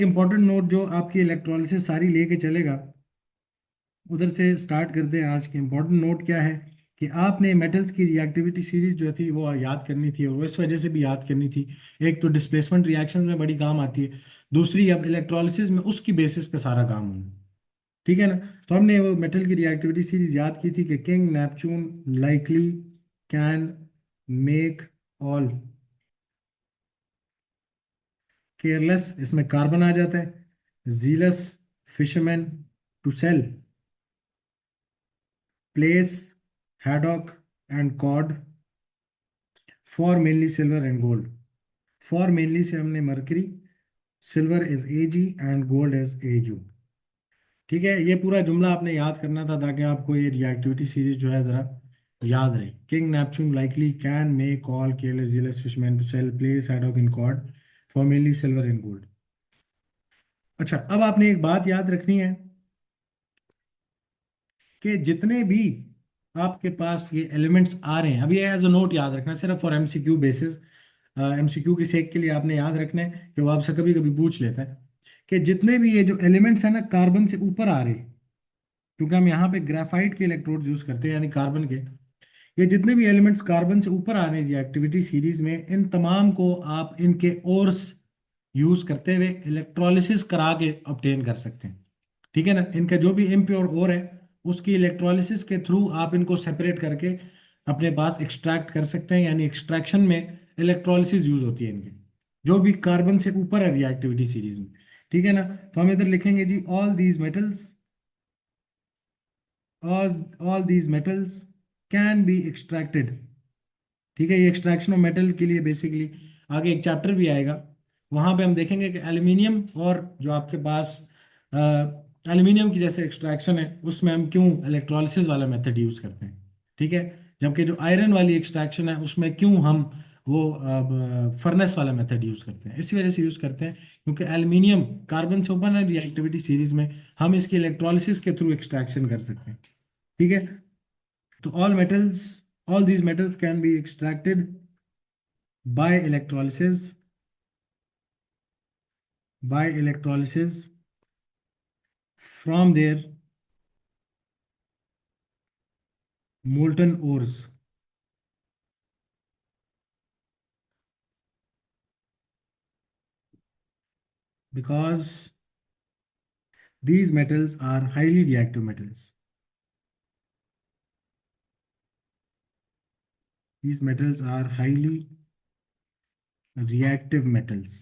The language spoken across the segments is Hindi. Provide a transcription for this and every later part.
इंपॉर्टेंट नोट जो आपकी इलेक्ट्रोलिसिस सारी लेके चलेगा, उधर से स्टार्ट करते हैं। आज के इंपॉर्टेंट नोट क्या है कि आपने मेटल्स की रिएक्टिविटी सीरीज जो थी वो याद करनी थी, और वो इस वजह से भी याद करनी थी। एक तो डिस्प्लेसमेंट रिएक्शन में बड़ी काम आती है, दूसरी अब इलेक्ट्रोलिसिस में उसकी बेसिस पे सारा काम होना। ठीक है ना। तो हमने वो मेटल की रिएक्टिविटी सीरीज याद की थी कि king Neptune likely can make all careless, इसमें कार्बन आ जाता है। Jealous fisherman to sell place haddock and cod for mainly silver and gold. For mainly से हमने mercury, silver is A G and gold is A U. ठीक है, ये पूरा जुमला आपने याद करना था ताकि आपको ये रिएक्टिविटी सीरीज जो है जरा याद रहे। King Neptune likely can make all careless jealous fisherman to sell place haddock in cod for mainly silver and gold. अच्छा, अब आपने एक बात याद रखनी है कि जितने भी आपके पास ये एलिमेंट्स आ रहे हैं, अभी एज अ नोट याद रखना सिर्फ फॉर एमसीक्यू बेसिस, एमसीक्यू की सेक के लिए आपने याद रखना है कि वो आपसे कभी कभी पूछ लेता है कि जितने भी ये जो एलिमेंट्स हैं ना कार्बन से ऊपर आ रहे हैं, क्योंकि हम यहाँ पे ग्राफाइट के इलेक्ट्रोड यूज करते हैं यानी कार्बन के, ये जितने भी एलिमेंट्स कार्बन से ऊपर आ रहे हैं रिएक्टिविटी सीरीज में, इन तमाम को आप इनके ओर्स यूज करते हुए इलेक्ट्रोलिसिस करा के ऑब्टेन कर सकते हैं। ठीक है ना। इनका जो भी इम्प्योर ओर है उसकी इलेक्ट्रोलिसिस के थ्रू आप इनको सेपरेट करके अपने पास एक्सट्रैक्ट कर सकते हैं, यानी एक्सट्रैक्शन में इलेक्ट्रोलिसिस यूज होती है इनकी, जो भी कार्बन से ऊपर है रिएक्टिविटी सीरीज में। ठीक है ना। तो हम इधर लिखेंगे जी all these metals, all these metals can be extracted. ठीक है, ये एक्सट्रैक्शन ऑफ मेटल के लिए बेसिकली आगे एक चैप्टर भी आएगा, वहां पे हम देखेंगे कि एल्यूमिनियम और जो आपके पास एल्यूमिनियम की जैसे एक्सट्रैक्शन है उसमें हम क्यों इलेक्ट्रोलिसिस वाला मेथड यूज करते हैं। ठीक है। जबकि जो आयरन वाली एक्सट्रैक्शन है उसमें क्यों हम वो फर्नेस वाला मेथड यूज करते हैं, इसी वजह से यूज करते हैं क्योंकि एल्यूमिनियम कार्बन से ओपन है रिएक्टिविटी सीरीज में, हम इसकी इलेक्ट्रोलिसिस के थ्रू एक्सट्रैक्शन कर सकते हैं। ठीक है। तो all these metals can be extracted by electrolysis from their molten ores, because these metals are highly reactive metals. These metals are highly reactive metals.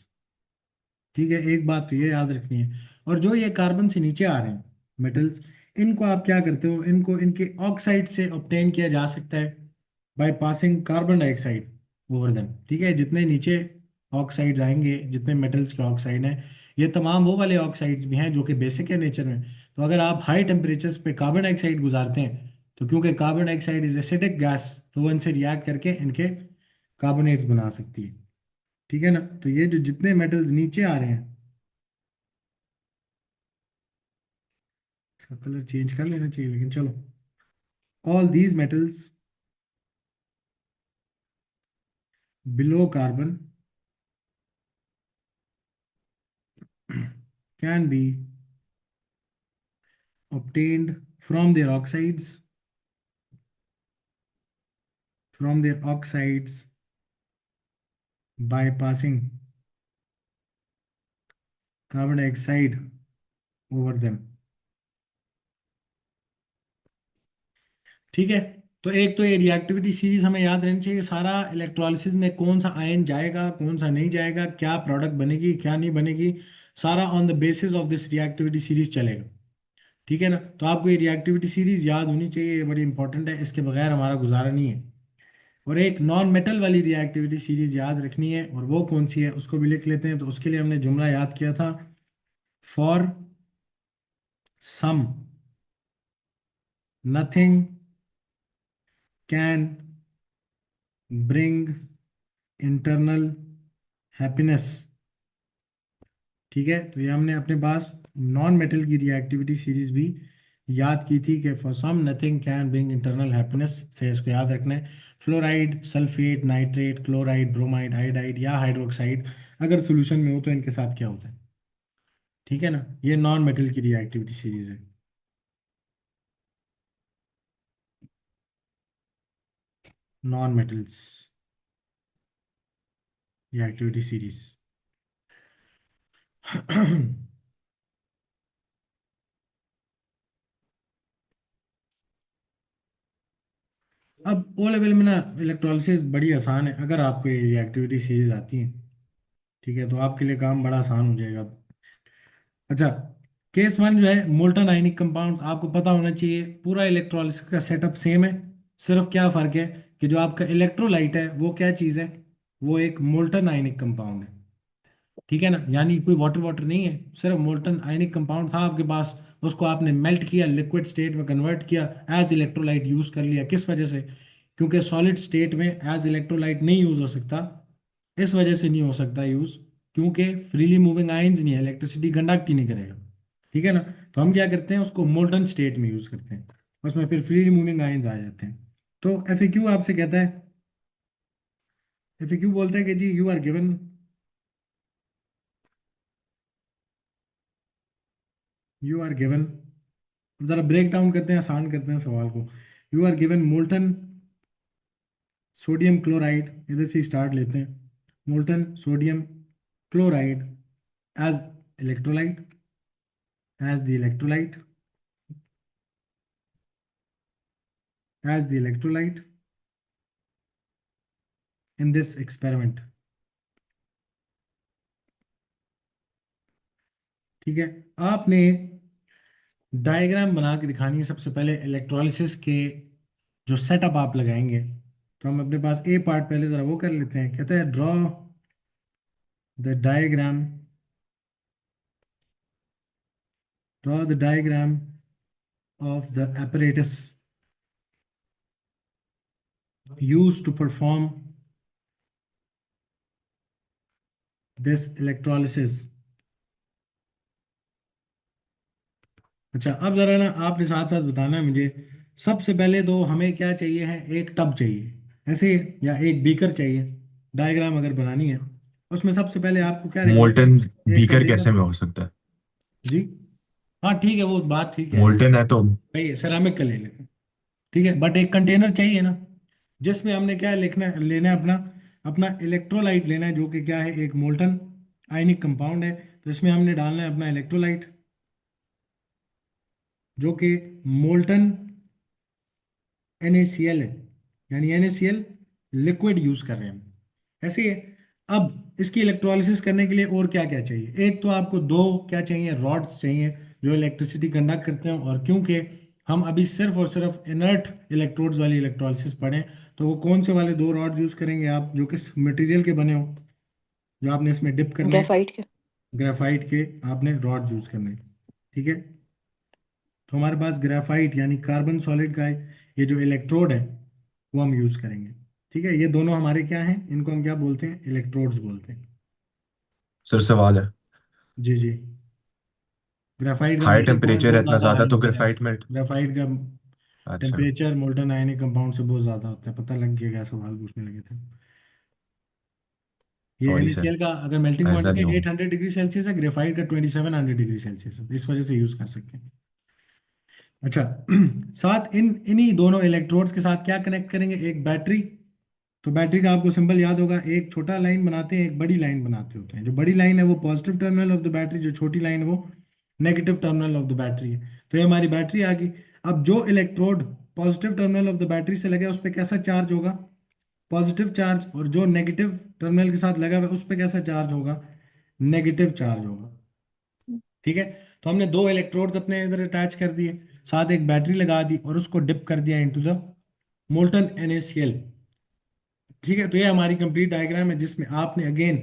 ठीक है, एक बात तो ये याद रखनी है। और जो ये कार्बन से नीचे आ रहे हैं मेटल्स, इनको आप क्या करते हो, इनको इनके ऑक्साइड से ऑब्टेन किया जा सकता है by passing carbon dioxide over them. ठीक है, जितने नीचे ऑक्साइड्स आएंगे, जितने मेटल्स के ऑक्साइड हैं, ये तमाम वो वाले ऑक्साइड्स भी हैं जो कि बेसिक है नेचर में। तो अगर आप हाई टेम्परेचर्स पे कार्बन डाइऑक्साइड गुजारते हैं, तो क्योंकि carbon dioxide is acidic gas, तो वो इनसे रिएक्ट करके इनके कार्बोनेट्स बना सकती है। ठीक है ना। तो ये जो जितने मेटल्स नीचे आ रहे हैं, इसका कलर चेंज कर लेना चाहिए लेकिन चलो, all these metals below carbon can be obtained from their oxides by passing carbon dioxide over them। ठीक है। तो एक तो ये रिएक्टिविटी सीरीज हमें याद रहनी चाहिए, सारा इलेक्ट्रोलिसिस में कौन सा आयन जाएगा कौन सा नहीं जाएगा, क्या प्रोडक्ट बनेगी क्या नहीं बनेगी, सारा on the basis of this reactivity series चलेगा। ठीक है ना। तो आपको ये रिएक्टिविटी सीरीज याद होनी चाहिए, ये बड़ी इंपॉर्टेंट है, इसके बगैर हमारा गुजारा नहीं है। और एक नॉन मेटल वाली रिएक्टिविटी सीरीज याद रखनी है, और वो कौन सी है उसको भी लिख लेते हैं। तो उसके लिए हमने जुमला याद किया था, for some nothing can bring internal happiness. ठीक है। तो ये हमने अपने पास नॉन मेटल की रिएक्टिविटी सीरीज भी याद की थी कि for some nothing can bring internal happiness से इसको याद रखना है। Fluoride, sulphate, nitrate, chloride, bromide, iodide या हाइड्रोक्साइड अगर सोल्यूशन में हो तो इनके साथ क्या होता है। ठीक है ना, ये नॉन मेटल की रिएक्टिविटी सीरीज है। Non metals reactivity series. अब ओ लेवल में ना इलेक्ट्रोलिसिस बड़ी आसान है, अगर आपको ये रिएक्टिविटी सीरीज आती है, ठीक है, तो आपके लिए काम बड़ा आसान हो जाएगा। अच्छा, केस वन जो है मोल्टन आयनिक कंपाउंड, आपको पता होना चाहिए पूरा इलेक्ट्रोलिसिस का सेटअप सेम है। सिर्फ क्या फ़र्क है कि जो आपका इलेक्ट्रोलाइट है वो क्या चीज़ है, वो एक मोल्टन आयनिक कंपाउंड है। ठीक है ना, यानी कोई वाटर वाटर नहीं है, सिर्फ मोल्टन आयनिक कंपाउंड था आपके पास, उसको आपने मेल्ट किया, लिक्विड स्टेट में कन्वर्ट किया, एज इलेक्ट्रोलाइट यूज़ कर लिया। किस वजह से? क्योंकि सॉलिड स्टेट में एज इलेक्ट्रोलाइट नहीं यूज़ हो सकता। इस वजह से नहीं हो सकता यूज़, क्योंकि फ्रीली मूविंग आयंस नहीं है, इलेक्ट्रिसिटी कंडक्ट ही नहीं करेगा। ठीक है ना, तो हम क्या करते हैं, उसको मोल्टन स्टेट में यूज़ करते हैं, उसमें फिर फ्रीली मूविंग आयंस आ जाते हैं। तो एफएक्यू आपसे कहता है, एफएक्यू बोलता है कि जी you are given, you are given, जरा ब्रेक डाउन करते हैं, आसान करते हैं सवाल को। You are given molten sodium chloride, इधर से स्टार्ट लेते हैं, molten sodium chloride as electrolyte, as the electrolyte, as the electrolyte in this experiment. ठीक है, आपने डायग्राम बना के दिखानी है सबसे पहले इलेक्ट्रोलिसिस के, जो सेटअप आप लगाएंगे। तो हम अपने पास ए पार्ट पहले जरा वो कर लेते हैं, कहते हैं draw the diagram, draw the diagram of the apparatus used to perform this electrolysis। अच्छा, अब जरा ना आपने साथ साथ बताना है मुझे, सबसे पहले तो हमें क्या चाहिए है, एक टब चाहिए ऐसे, या एक बीकर चाहिए। डायग्राम अगर बनानी है, उसमें सबसे पहले आपको क्या मोल्टन रिक्वायरमेंट, एक बीकर कंटेनर। कैसे में हो सकता है? जी, हाँ ठीक है, वो बात ठीक है, मोल्टन है तो सही है, सेरामिक का ले लेते हैं। ठीक है, बट एक कंटेनर चाहिए ना, जिसमें हमने क्या लिखना है, लेना है अपना, अपना इलेक्ट्रोलाइट लेना है, जो कि क्या है, एक मोल्टन आयनिक कंपाउंड है। तो इसमें हमने डालना है अपना इलेक्ट्रोलाइट, जो कि मोल्टन NaCl है, यानी NaCl लिक्विड यूज कर रहे हैं हम, ऐसे ही है। अब इसकी इलेक्ट्रोलिसिस करने के लिए और क्या क्या चाहिए, एक तो आपको दो क्या चाहिए, रॉड्स चाहिए, जो इलेक्ट्रिसिटी कंडक्ट करते हैं। और क्योंकि हम अभी सिर्फ और सिर्फ इनर्ट इलेक्ट्रोड्स वाली इलेक्ट्रोलिसिस पढ़ें, तो वो कौन से वाले दो रॉड यूज करेंगे आप, जो किस मटेरियल के बने हो, जो आपने इसमें डिप करने हैं, ग्रेफाइट के। ग्रेफाइट के आपने रॉड यूज करने हैं। ठीक है, तो हमारे पास ग्रेफाइट यानी कार्बन सॉलिड का है, ये जो इलेक्ट्रोड है वो हम यूज करेंगे। ठीक है, ये दोनों हमारे क्या हैं, इनको हम क्या बोलते हैं, इलेक्ट्रोड्स बोलते हैं। सर सवाल है। जी जी, ग्रेफाइट का हाई मेल्टिंग पॉइंट टेम्परेचर है बहुत इतना ज़्यादा ज़्यादा हाई तो होता है। ग्रेफाइट में। ग्रेफाइट का अच्छा। टेम्परेचर मोल्टन आयनिक कंपाउंड से बहुत ज़्यादा होता है, पता लग गया, क्या सवाल पूछने लगे थे। ये सॉरी सर, NaCl का अगर मेल्टिंग पॉइंट आइंदा है नहीं हो। 800 डिग्री सेल्सियस है, ग्रेफाइट का 2700 डिग्री सेल्सियस है, इस वजह से यूज़ कर सकते हैं। अच्छा, साथ इन इन्हीं दोनों इलेक्ट्रोड्स के साथ क्या कनेक्ट करेंगे, एक बैटरी। तो बैटरी का आपको सिंबल याद होगा, एक छोटा लाइन बनाते हैं, एक बड़ी लाइन बनाते होते हैं। जो बड़ी लाइन है वो positive terminal of the battery, जो छोटी लाइन है वो negative terminal of the battery है। तो ये हमारी बैटरी आ गई। अब जो electrode positive terminal of the battery से लगे उस पर कैसा चार्ज होगा, पॉजिटिव चार्ज, और जो नेगेटिव टर्मिनल के साथ लगा हुआ है उस पर कैसा चार्ज होगा, नेगेटिव चार्ज होगा। ठीक है, तो हमने दो इलेक्ट्रोड्स अपने इधर अटैच कर दिए, साथ एक बैटरी लगा दी और उसको डिप कर दिया इनटू द मोल्टन NaCl। ठीक है, तो ये हमारी कंप्लीट डायग्राम है, जिसमें आपने अगेन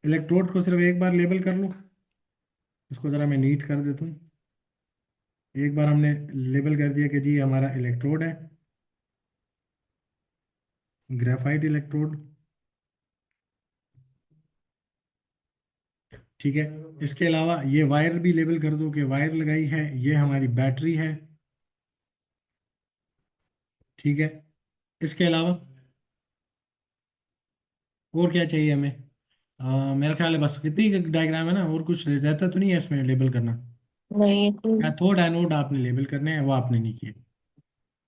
इलेक्ट्रोड को सिर्फ एक बार लेबल कर लो। इसको जरा मैं नीट कर देता हूँ। एक बार हमने लेबल कर दिया कि जी ये हमारा इलेक्ट्रोड है, ग्रेफाइट इलेक्ट्रोड। ठीक है, इसके अलावा ये वायर भी लेबल कर दो कि वायर लगाई है, ये हमारी बैटरी है। ठीक है, इसके अलावा और क्या चाहिए हमें, मेरा ख्याल है बस कितनी डायग्राम है ना, और कुछ रहता तो नहीं है इसमें लेबल करना। नहीं। कैथोड एनोड आपने लेबल करने हैं, वो आपने नहीं किए।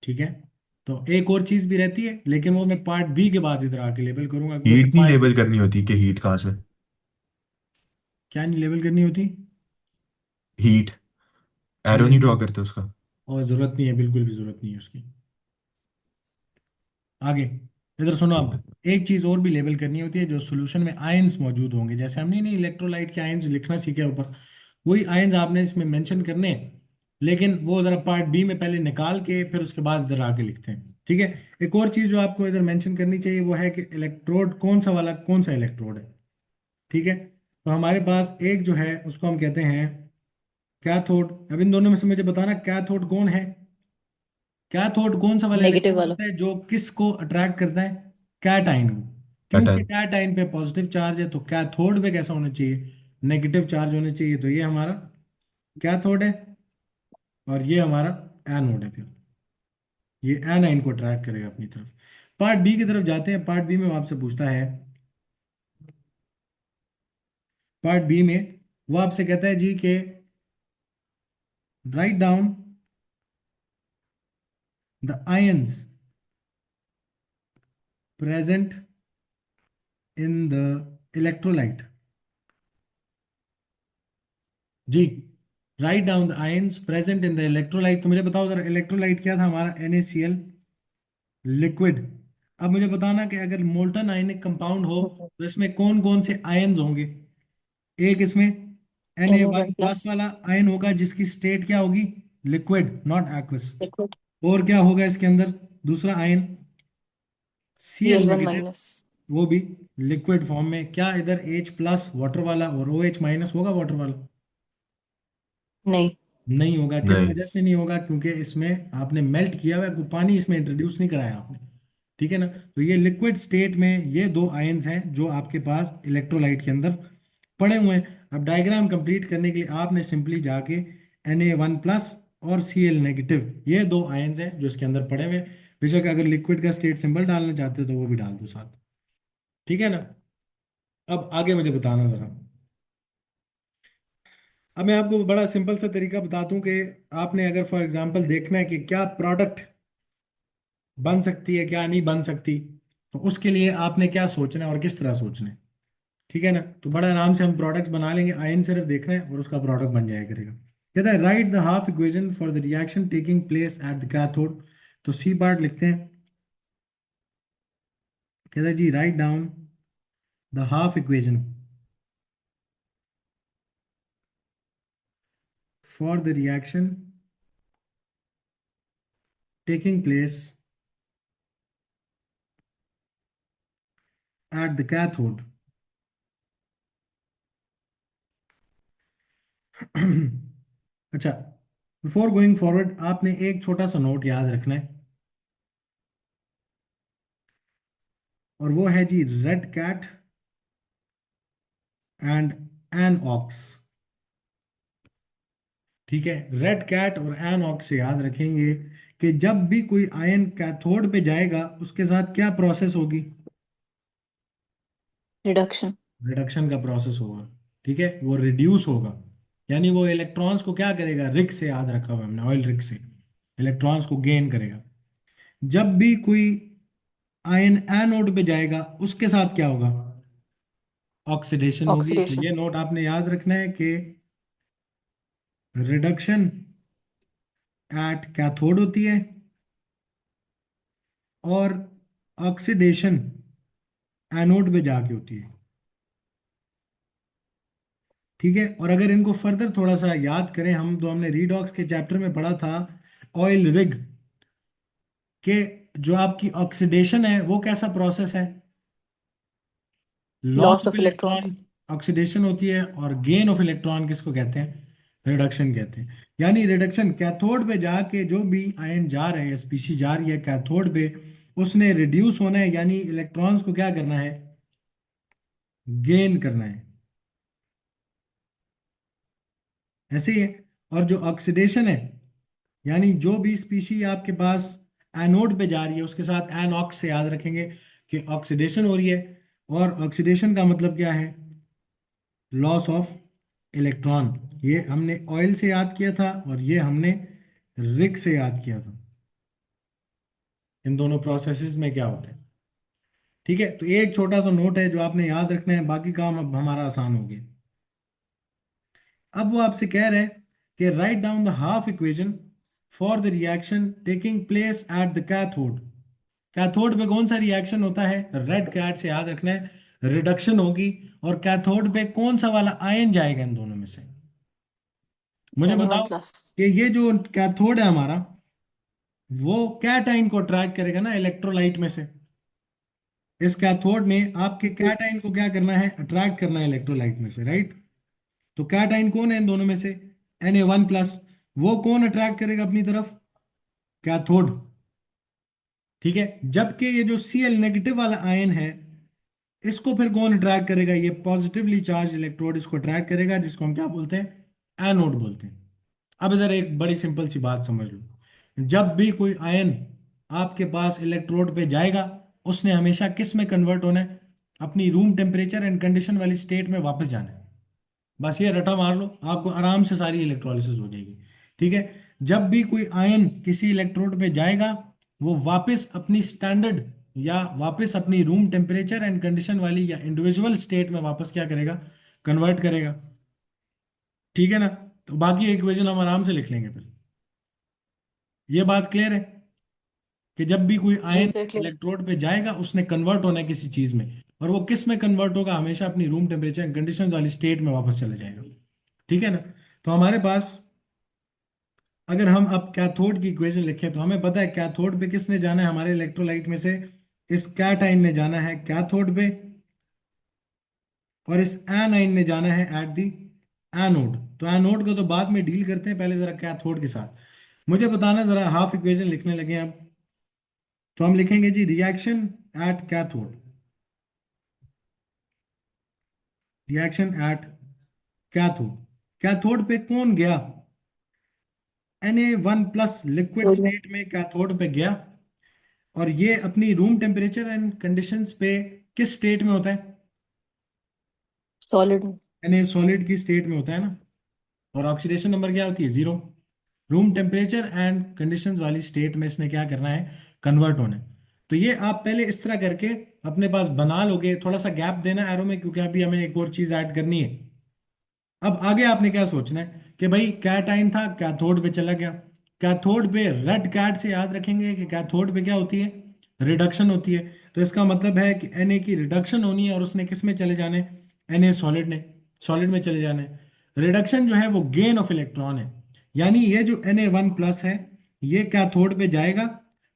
ठीक है। तो एक और चीज भी रहती है, लेकिन वो मैं पार्ट बी के बाद इधर आके लेबल करूंगा, क्योंकि फिर हीट नहीं पार्ट, लेबल करनी होती कि हीट कहाँ से? क्या नहीं लेबल करनी होती? हीट एरो नहीं नहीं ड्रॉ नहीं, करते उसका? और जरूरत नहीं है, बिल्कुल भी जरूरत नहीं है उसकी। आगे इधर सुनो, ठीक है। अब एक चीज और भी लेबल करनी होती है, जो सॉल्यूशन में आयंस मौजूद होंगे, जैसे हमने नहीं इलेक्ट्रोलाइट के आयंस लिखना सीखे ऊपर, वही आयंस आपने इसमें मेंशन करने हैं, लेकिन वो जरा पार्ट बी में पहले निकाल के फिर उसके बाद इधर आके लिखते हैं। ठीक है। एक और चीज जो आपको इधर मेंशन करनी चाहिए वो है कि इलेक्ट्रोड कौन सा वाला, कौन सा इलेक्ट्रोड है। ठीक है। तो हमारे पास एक जो है उसको हम कहते हैं कैथोड। अब इन दोनों में से मुझे बताना कैथोड कौन है। कैथोड कौन सा वाला नेगेटिव इलेक्ट्रोड वाला। होता है जो किसको अट्रैक्ट करता है? कैटाइन को। क्योंकि पैटर्न। कैटाइन पे पॉजिटिव चार्ज है, तो कैथोड पे कैसा होना चाहिए? नेगेटिव चार्ज होना चाहिए। तो ये हमारा कैथोड है, और ये हमारा एनोड है। फिर ये एनाइन को अट्रैक्ट करेगा अपनी तरफ। पार्ट बी की तरफ जाते हैं। पार्ट बी में वो आपसे पूछता है, पार्ट बी में वो आपसे कहता है जी कि write down the ions present in the electrolyte. जी, write down the ions present in the electrolyte. तो मुझे बताओ जरा, इलेक्ट्रोलाइट क्या था हमारा? NaCl liquid. अब मुझे बताना कि अगर मोल्टन आयनिक कंपाउंड हो तो इसमें कौन कौन से आयंस होंगे। एक इसमें Na1 Na1 प्लस प्लस। वाला आयन होगा, जिसकी स्टेट क्या होगी? Liquid, not aqueous. लिक्विड। और क्या होगा इसके अंदर? दूसरा ion Cl Cl1 negative, minus. वो भी लिक्विड फॉर्म में। क्या इधर H प्लस वाटर वाला और OH माइनस होगा वाटर वाला? नहीं। नहीं होगा। किस नहीं। वजह से नहीं होगा? क्योंकि इसमें आपने मेल्ट किया हुआ है, कोई पानी इसमें इंट्रोड्यूस नहीं कराया आपने। ठीक है ना। तो ये लिक्विड स्टेट में ये दो आयंस हैं जो आपके पास इलेक्ट्रोलाइट के अंदर पड़े हुए हैं। अब डायग्राम कंप्लीट करने के लिए आपने सिंपली जाके Na1 प्लस और Cl नेगेटिव, ये दो आयंस हैं जो इसके अंदर पड़े हुए हैं। बेशक अगर लिक्विड का स्टेट सिंबल डालना चाहते हो तो वो भी डाल दो साथ। ठीक है ना। अब आगे मुझे बताना जरा। अब मैं आपको बड़ा सिंपल सा तरीका बताता हूँ कि आपने अगर फॉर एग्जांपल देखना है कि क्या प्रोडक्ट बन सकती है, क्या नहीं बन सकती, तो उसके लिए आपने क्या सोचना है और किस तरह सोचना है। ठीक है ना। तो बड़ा आराम से हम प्रोडक्ट्स बना लेंगे। आयन सिर्फ देखना है और उसका प्रोडक्ट बन जाया करेगा। कहता है write the half equation for the reaction taking place at the cathode. तो सी पार्ट लिखते हैं। कहता है जी write down the half equation for the reaction taking place at the cathode. अच्छा, बिफोर गोइंग फॉरवर्ड आपने एक छोटा सा नोट याद रखना है, और वो है जी red cat and an ox. ठीक है। रेड कैट और एन ऑक्स से याद रखेंगे कि जब भी कोई आयन कैथोड पे जाएगा उसके साथ क्या प्रोसेस होगी? रिडक्शन। रिडक्शन का प्रोसेस होगा। ठीक है। वो रिड्यूस होगा, यानी वो इलेक्ट्रॉन्स को क्या करेगा? रिक से, याद रखा हुआ हमने, ऑयल रिक से इलेक्ट्रॉन्स को गेन करेगा। जब भी कोई आयन एनोड पे जाएगा उसके साथ क्या होगा? ऑक्सीडेशन होगी। तो ऑक्सीडेशन। ये नोट आपने याद रखना है कि रिडक्शन एट कैथोड होती है, और ऑक्सीडेशन एनोड पे जाके होती है। ठीक है। और अगर इनको फर्दर थोड़ा सा याद करें हम, तो हमने रीडॉक्स के चैप्टर में पढ़ा था ऑयल रिग के, जो आपकी ऑक्सीडेशन है वो कैसा प्रोसेस है? Loss loss of of electrons. Electron oxidation होती है, और गेन ऑफ इलेक्ट्रॉन किसको कहते हैं? रिडक्शन कहते हैं। यानी रिडक्शन, कैथोड पे जाके जो भी आयन जा रहे हैं, स्पीशीज जा रही है कैथोड पे, उसने रिड्यूस होना है, यानी इलेक्ट्रॉन्स को क्या करना है? गेन करना है। ऐसे ही है। और जो ऑक्सीडेशन है, यानी जो भी स्पीशी आपके पास एनोड पे जा रही है उसके साथ एनॉक्स से याद रखेंगे कि ऑक्सीडेशन हो रही है। और ऑक्सीडेशन का मतलब क्या है? Loss of electron. ये हमने ऑयल से याद किया था और ये हमने रिक से याद किया था। इन दोनों प्रोसेसेस में क्या होता है? ठीक है, तो एक छोटा सा नोट है जो आपने याद रखना है, बाकी काम अब हमारा आसान हो गया। अब वो आपसे कह रहे हैं कि write down the half equation for the reaction taking place at the cathode. Cathode पे कौन सा रिएक्शन होता है? रेड कैट से याद रखना है, रिडक्शन होगी। और कैथोड पे कौन सा वाला आयन जाएगा इन दोनों में से? मुझे एनी वन बताओ प्लस। कि ये जो कैथोड है हमारा, वो कैटाइन को अट्रैक्ट करेगा ना इलेक्ट्रोलाइट में से। इस कैथोड ने आपके कैटाइन को क्या करना है? अट्रैक्ट करना है इलेक्ट्रोलाइट में से, राइट? तो कैटाइन कौन है इन दोनों में से? Na1+। वो कौन अट्रैक्ट करेगा अपनी तरफ? कैथोड। ठीक है, जबकि ये जो Cl नेगेटिव वाला आयन है, इसको फिर कौन अट्रैक्ट करेगा? ये पॉजिटिवली चार्ज इलेक्ट्रोड इसको अट्रैक्ट करेगा, जिसको हम क्या बोलते हैं? एनोड बोलते हैं। अब इधर एक बड़ी सिंपल सी बात समझ लो, जब भी कोई आयन आपके पास इलेक्ट्रोड पे जाएगा, उसने हमेशा किस में कन्वर्ट होना है? अपनी रूम टेम्परेचर एंड कंडीशन वाली स्टेट में वापस जाना है। बस ये रटा मार लो, आपको आराम से सारी इलेक्ट्रोलिसिस हो जाएगी। ठीक है, जब भी कोई आयन किसी इलेक्ट्रोड पे जाएगा, वो वापस अपनी स्टैंडर्ड या वापस अपनी रूम टेम्परेचर एंड कंडीशन वाली या इंडिविजुअल स्टेट में वापस क्या करेगा? कन्वर्ट करेगा। ठीक है ना? तो बाकी इक्वेशन हम आराम से लिख लेंगे फिर। ये बात क्लियर है कि जब भी कोई जी आयन सर क्लियर। इलेक्ट्रोड पे जाएगा, उसने कन्वर्ट होना है किसी चीज में, और वो किस में कन्वर्ट होगा? हमेशा अपनी रूम टेम्परेचर एंड कंडीशन वाली स्टेट में वापस चले जाएगा। ठीक है ना? तो हमारे पास, अगर हम अब कैथोड की इक्वेशन लिखें, तो हमें पता है कैथोड पे किसने जाना है हमारे इलेक्ट्रोलाइट में से? इस कैटाइन ने जाना है कैथोड पे, और इस एनाइन ने जाना है एट दी एनोड। तो एनोड को तो बाद में डील करते हैं, पहले जरा कैथोड के साथ मुझे बताना जरा। हाफ इक्वेशन लिखने लगे अब, तो हम लिखेंगे जी reaction at cathode. Reaction at cathode. Cathode पे कौन गया? Na1+ liquid sodium. स्टेट में कैथोड पे गया, और ये अपनी रूम टेम्परेचर एंड कंडीशंस पे किस स्टेट में होता है? सॉलिड। Na सॉलिड की स्टेट में होता है ना। और ऑक्सीडेशन नंबर क्या होती है? 0। रूम टेम्परेचर एंड कंडीशंस वाली स्टेट में इसने क्या करना है? कन्वर्ट होना है। तो ये आप पहले इस तरह करके अपने पास बना लोगे। थोड़ा सा गैप देना एरो में, क्योंकि अभी हमें एक और चीज ऐड करनी है। अब आगे आपने क्या सोचना है कि भाई कैटाइन था, कैथोड पे चला गया। कैथोड पे रेड कैट से याद रखेंगे कि कैथोड पे क्या होती है? रिडक्शन होती है। तो इसका मतलब है कि Na की रिडक्शन होनी है, और उसने किस में चले जाने? Na सॉलिड ने सॉलिड में चले जाने। रिडक्शन जो है वो गेन ऑफ इलेक्ट्रॉन है। यानी ये जो Na1+ है, ये कैथोड पे जाएगा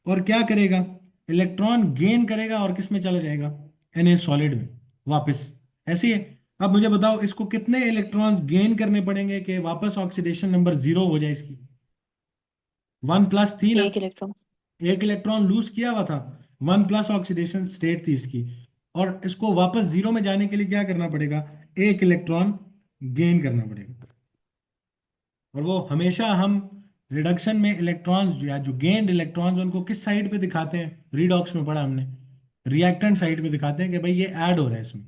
और क्या करेगा? इलेक्ट्रॉन गेन करेगा, और किस में चला जाएगा? Na सॉलिड में वापस। ऐसी है। अब मुझे बताओ, इसको कितने इलेक्ट्रॉन्स गेन करने पड़ेंगे कि वापस ऑक्सीडेशन नंबर 0 हो जाए इसकी? 1+ थी ना। एक इलेक्ट्रॉन। एक इलेक्ट्रॉन लूज किया हुआ था। 1+ ऑक्सीडेशन स्टेट थी इसकी। और इसको वापस 0 में जाने के लिए क्या करना पड़ेगा? एक इलेक्ट्रॉन गेन करना पड़ेगा। और वो हमेशा हम रिडक्शन में इलेक्ट्रॉन्स या जो गेन्ड इलेक्ट्रॉन्स, उनको किस साइड पे दिखाते हैं? रीडॉक्स में पढ़ा हमने, रिएक्टेंट साइड पे दिखाते हैं कि भाई ये ऐड हो रहा है इसमें।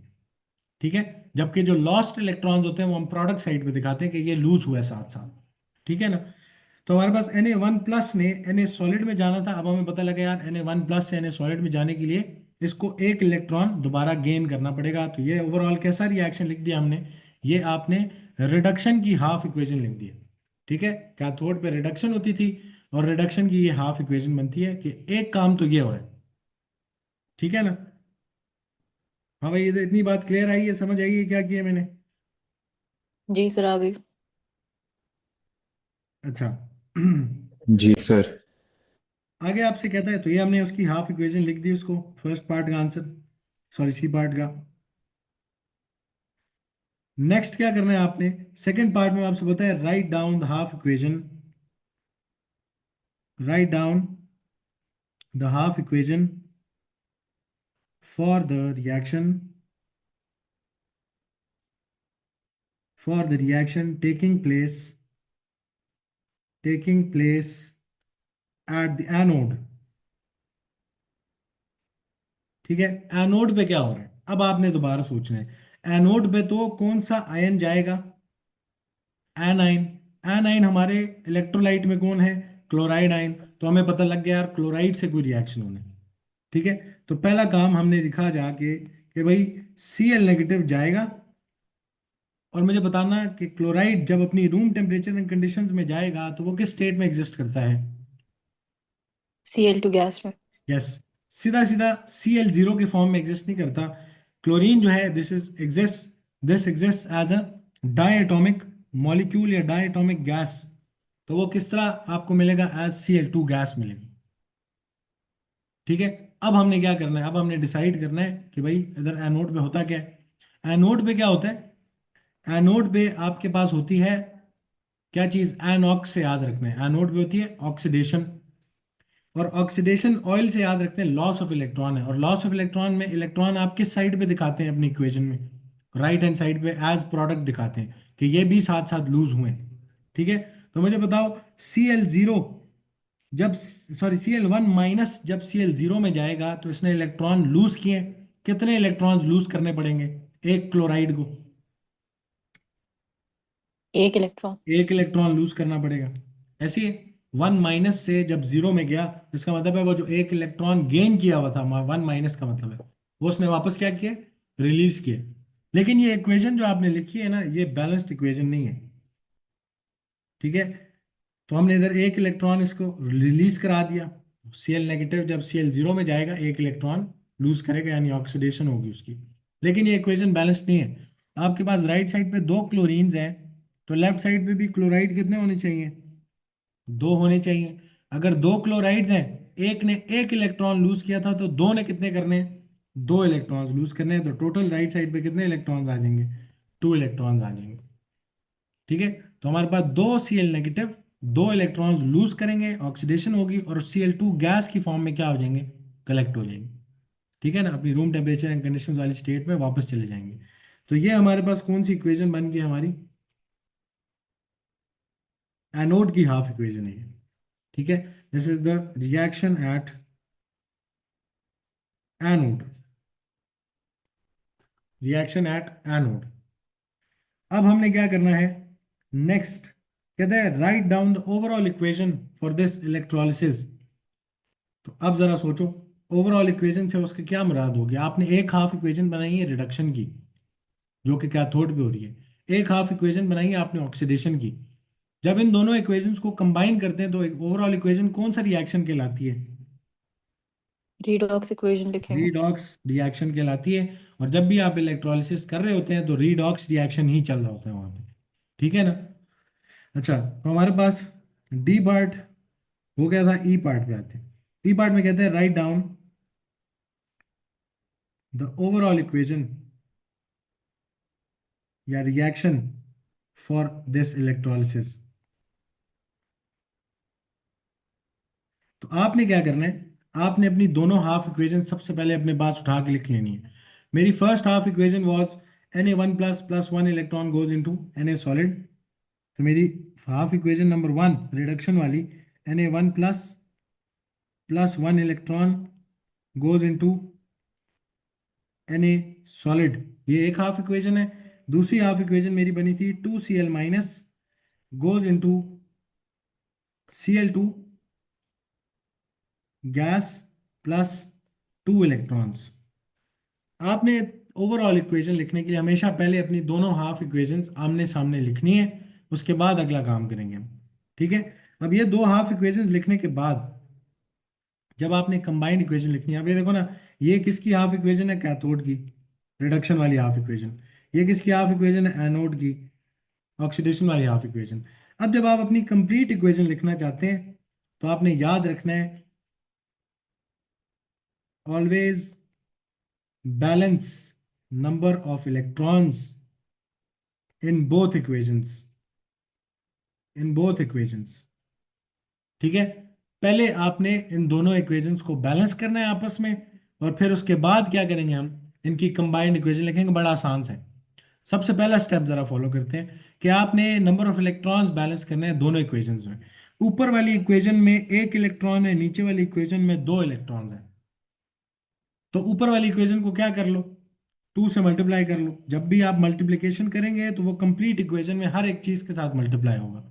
ठीक है, जबकि जो लॉस्ट इलेक्ट्रॉन्स होते हैं वो हम प्रोडक्ट साइड पे दिखाते हैं कि ये लूज हुआ है साथ साथ। ठीक है ना? तो हमारे पास Na1+ ने Na सॉलिड में जाना था। अब हमें पता लगा यार Na1+ से Na सॉलिड में जाने के लिए इसको एक इलेक्ट्रॉन दोबारा गेन करना पड़ेगा। तो ये ओवरऑल कैसा रिएक्शन लिख दिया हमने? ये आपने रिडक्शन की हाफ इक्वेशन लिख दी है। ठीक है, कैथोड पे रिडक्शन होती थी, और रिडक्शन की ये हाफ इक्वेशन बनती है कि एक काम तो ये हो रहा है। ठीक है ना? हाँ भाई, ये तो इतनी बात क्लियर आई है, समझ आई है क्या किया मैंने? जी सर आ गई। अच्छा। जी सर। आगे आपसे कहता है, तो ये हमने उसकी हाफ इक्वेशन लिख दी, उसको फर्स्ट पार्ट का आंसर, सॉरी सी पार्ट का। नेक्स्ट क्या करना है आपने? सेकंड पार्ट में आपसे बताया right down the half equation. Right down the half equation for the reaction, for the reaction taking place at the anode. ठीक है, एनोड पे क्या हो रहा है? अब आपने दोबारा सोचना है, एनोड पे तो कौन सा आयन जाएगा? एनाइन। एनाइन हमारे इलेक्ट्रोलाइट में कौन है? Chloride ion. तो हमें पता लग गया यार क्लोराइड से कोई रिएक्शन होने। ठीक है। तो पहला काम हमने लिखा जाके कि भाई Cl नेगेटिव जाएगा, और मुझे बताना कि क्लोराइड जब अपनी रूम टेम्परेचर एंड कंडीशंस में जाएगा तो वो किस स्टेट में एग्जिस्ट करता है? Cl2 गैस में। यस। सीधा सीधा Cl0 के फॉर्म में एग्जिस्ट नहीं करता। क्लोरीन जो है this exist as a diatomic molecule या डायटोमिक गैस। तो वो किस तरह आपको मिलेगा? एज Cl2 गैस मिलेगा। ठीक है। अब हमने क्या करना है? अब हमने डिसाइड करना है कि भाई इधर एनोड पे होता क्या है। एनोड पे क्या होता है? एनोड पे आपके पास होती है क्या चीज? एनॉक्स से याद रखना है। एनोड पे होती है ऑक्सीडेशन, और ऑक्सीडेशन ऑयल से याद रखते हैं लॉस ऑफ इलेक्ट्रॉन है। और लॉस ऑफ इलेक्ट्रॉन में इलेक्ट्रॉन आप किस साइड पे दिखाते हैं अपनी इक्वेशन में? राइट हैंड साइड पे एज प्रोडक्ट दिखाते हैं कि ये भी साथ साथ लूज हुए। ठीक है। तो मुझे बताओ Cl0 जब, सॉरी Cl1 जब Cl0 में जाएगा तो इसने इलेक्ट्रॉन लूज किए। कितने इलेक्ट्रॉन्स लूज करने पड़ेंगे एक क्लोराइड को? एक इलेक्ट्रॉन। एक इलेक्ट्रॉन लूज करना पड़ेगा। ऐसी है। 1 - से जब 0 में गया, इसका मतलब है वो जो एक इलेक्ट्रॉन गेन किया हुआ था, 1 - का मतलब है वो उसने वापस क्या किया? रिलीज किया। लेकिन ये इक्वेशन जो आपने लिखी है ना, ये बैलेंस्ड इक्वेशन नहीं है। ठीक है। तो हमने इधर एक इलेक्ट्रॉन इसको रिलीज करा दिया। Cl नेगेटिव जब Cl0 में जाएगा एक इलेक्ट्रॉन लूज करेगा, यानी ऑक्सीडेशन होगी उसकी। लेकिन ये इक्वेशन बैलेंस्ड नहीं है। आपके पास राइट साइड पे दो क्लोरीन्स हैं, तो लेफ्ट साइड पे भी क्लोराइड कितने होने चाहिए? दो होने चाहिए। अगर दो क्लोराइड्स हैं, एक ने एक इलेक्ट्रॉन लूज किया था, तो दो ने कितने करने हैं? दो इलेक्ट्रॉन्स लूज करने हैं। तो टोटल राइट साइड पे कितने इलेक्ट्रॉन्स आ जाएंगे? टू इलेक्ट्रॉन्स आ जाएंगे। ठीक है। तो हमारे पास दो Cl नेगेटिव दो इलेक्ट्रॉन्स लूज करेंगे, ऑक्सीडेशन होगी, और Cl2 गैस की फॉर्म में क्या हो जाएंगे? कलेक्ट हो जाएंगे। ठीक है ना, अपनी रूम टेम्परेचर एंड कंडीशंस वाली स्टेट में वापस चले जाएंगे। तो ये हमारे पास कौन सी इक्वेशन बन गई हमारी? एनोड की हाफ इक्वेशन है ये। ठीक है। This is the reaction at anode. Reaction at anode. अब हमने क्या करना है नेक्स्ट? कहते हैं right down the overall equation for this electrolysis. तो अब जरा सोचो, ओवरऑल इक्वेशन से उसके क्या मुराद होगी? आपने एक हाफ इक्वेशन बनाई है रिडक्शन की, जो कि कैथोड पे हो रही है। एक हाफ इक्वेशन बनाई है आपने ऑक्सीडेशन की। जब इन दोनों इक्वेशंस को कंबाइन करते हैं तो एक ओवरऑल इक्वेशन कौन सा रिएक्शन कहलाती है? रीडॉक्स इक्वेशन लिखेंगे। रीडॉक्स रिएक्शन कहलाती है। और जब भी आप इलेक्ट्रोलिसिस कर रहे होते हैं तो रीडॉक्स रिएक्शन ही चल रहा होता है वहां पे। ठीक है ना? अच्छा, तो हमारे पास डी पार्ट हो गया था। ई पार्ट पे आते हैं। ई पार्ट में कहते हैं right down the overall equation या रिएक्शन फॉर दिस इलेक्ट्रोलिसिस। तो आपने क्या करना है? आपने अपनी दोनों हाफ इक्वेशन सबसे पहले अपने पास उठा के लिख लेनी है। मेरी first half equation was Na1+ +1 electron goes into Na solid. तो मेरी हाफ इक्वेशन नंबर 1 रिडक्शन वाली, Na1+ +1 electron goes into Na solid, ये एक हाफ इक्वेशन है। दूसरी हाफ इक्वेशन मेरी बनी थी 2Cl- goes into Cl2 gas plus 2 electrons. आपने ओवरऑल इक्वेशन लिखने के लिए हमेशा पहले अपनी दोनों हाफ इक्वेशंस आमने सामने लिखनी है, उसके बाद अगला काम करेंगे हम। ठीक है। अब ये दो हाफ इक्वेशंस लिखने के बाद जब आपने कंबाइंड इक्वेशन लिखनी है, अब ये देखो ना, ये किसकी हाफ इक्वेशन है? कैथोड की, रिडक्शन वाली हाफ इक्वेशन। ये किसकी हाफ इक्वेशन है? एनोड की, ऑक्सीडेशन वाली हाफ इक्वेशन। अब जब आप अपनी कंप्लीट इक्वेशन लिखना चाहते हैं तो आपने याद रखना है always balance number of electrons in both equations, in both equations. ठीक है। पहले आपने इन दोनों इक्वेशंस को बैलेंस करना है आपस में, और फिर उसके बाद क्या करेंगे? हम इनकी कंबाइंड इक्वेशन लिखेंगे। बड़ा आसान है। सबसे पहला स्टेप जरा फॉलो करते हैं कि आपने नंबर ऑफ इलेक्ट्रॉन्स बैलेंस करने हैं दोनों इक्वेशंस में। ऊपर वाली इक्वेशन में एक इलेक्ट्रॉन है, नीचे वाली इक्वेशन में दो इलेक्ट्रॉन्स हैं। तो ऊपर वाली इक्वेशन को क्या कर लो? 2 से मल्टीप्लाई कर लो। जब भी आप मल्टीप्लिकेशन करेंगे तो वो कंप्लीट इक्वेशन में हर एक चीज के साथ मल्टीप्लाई होगा।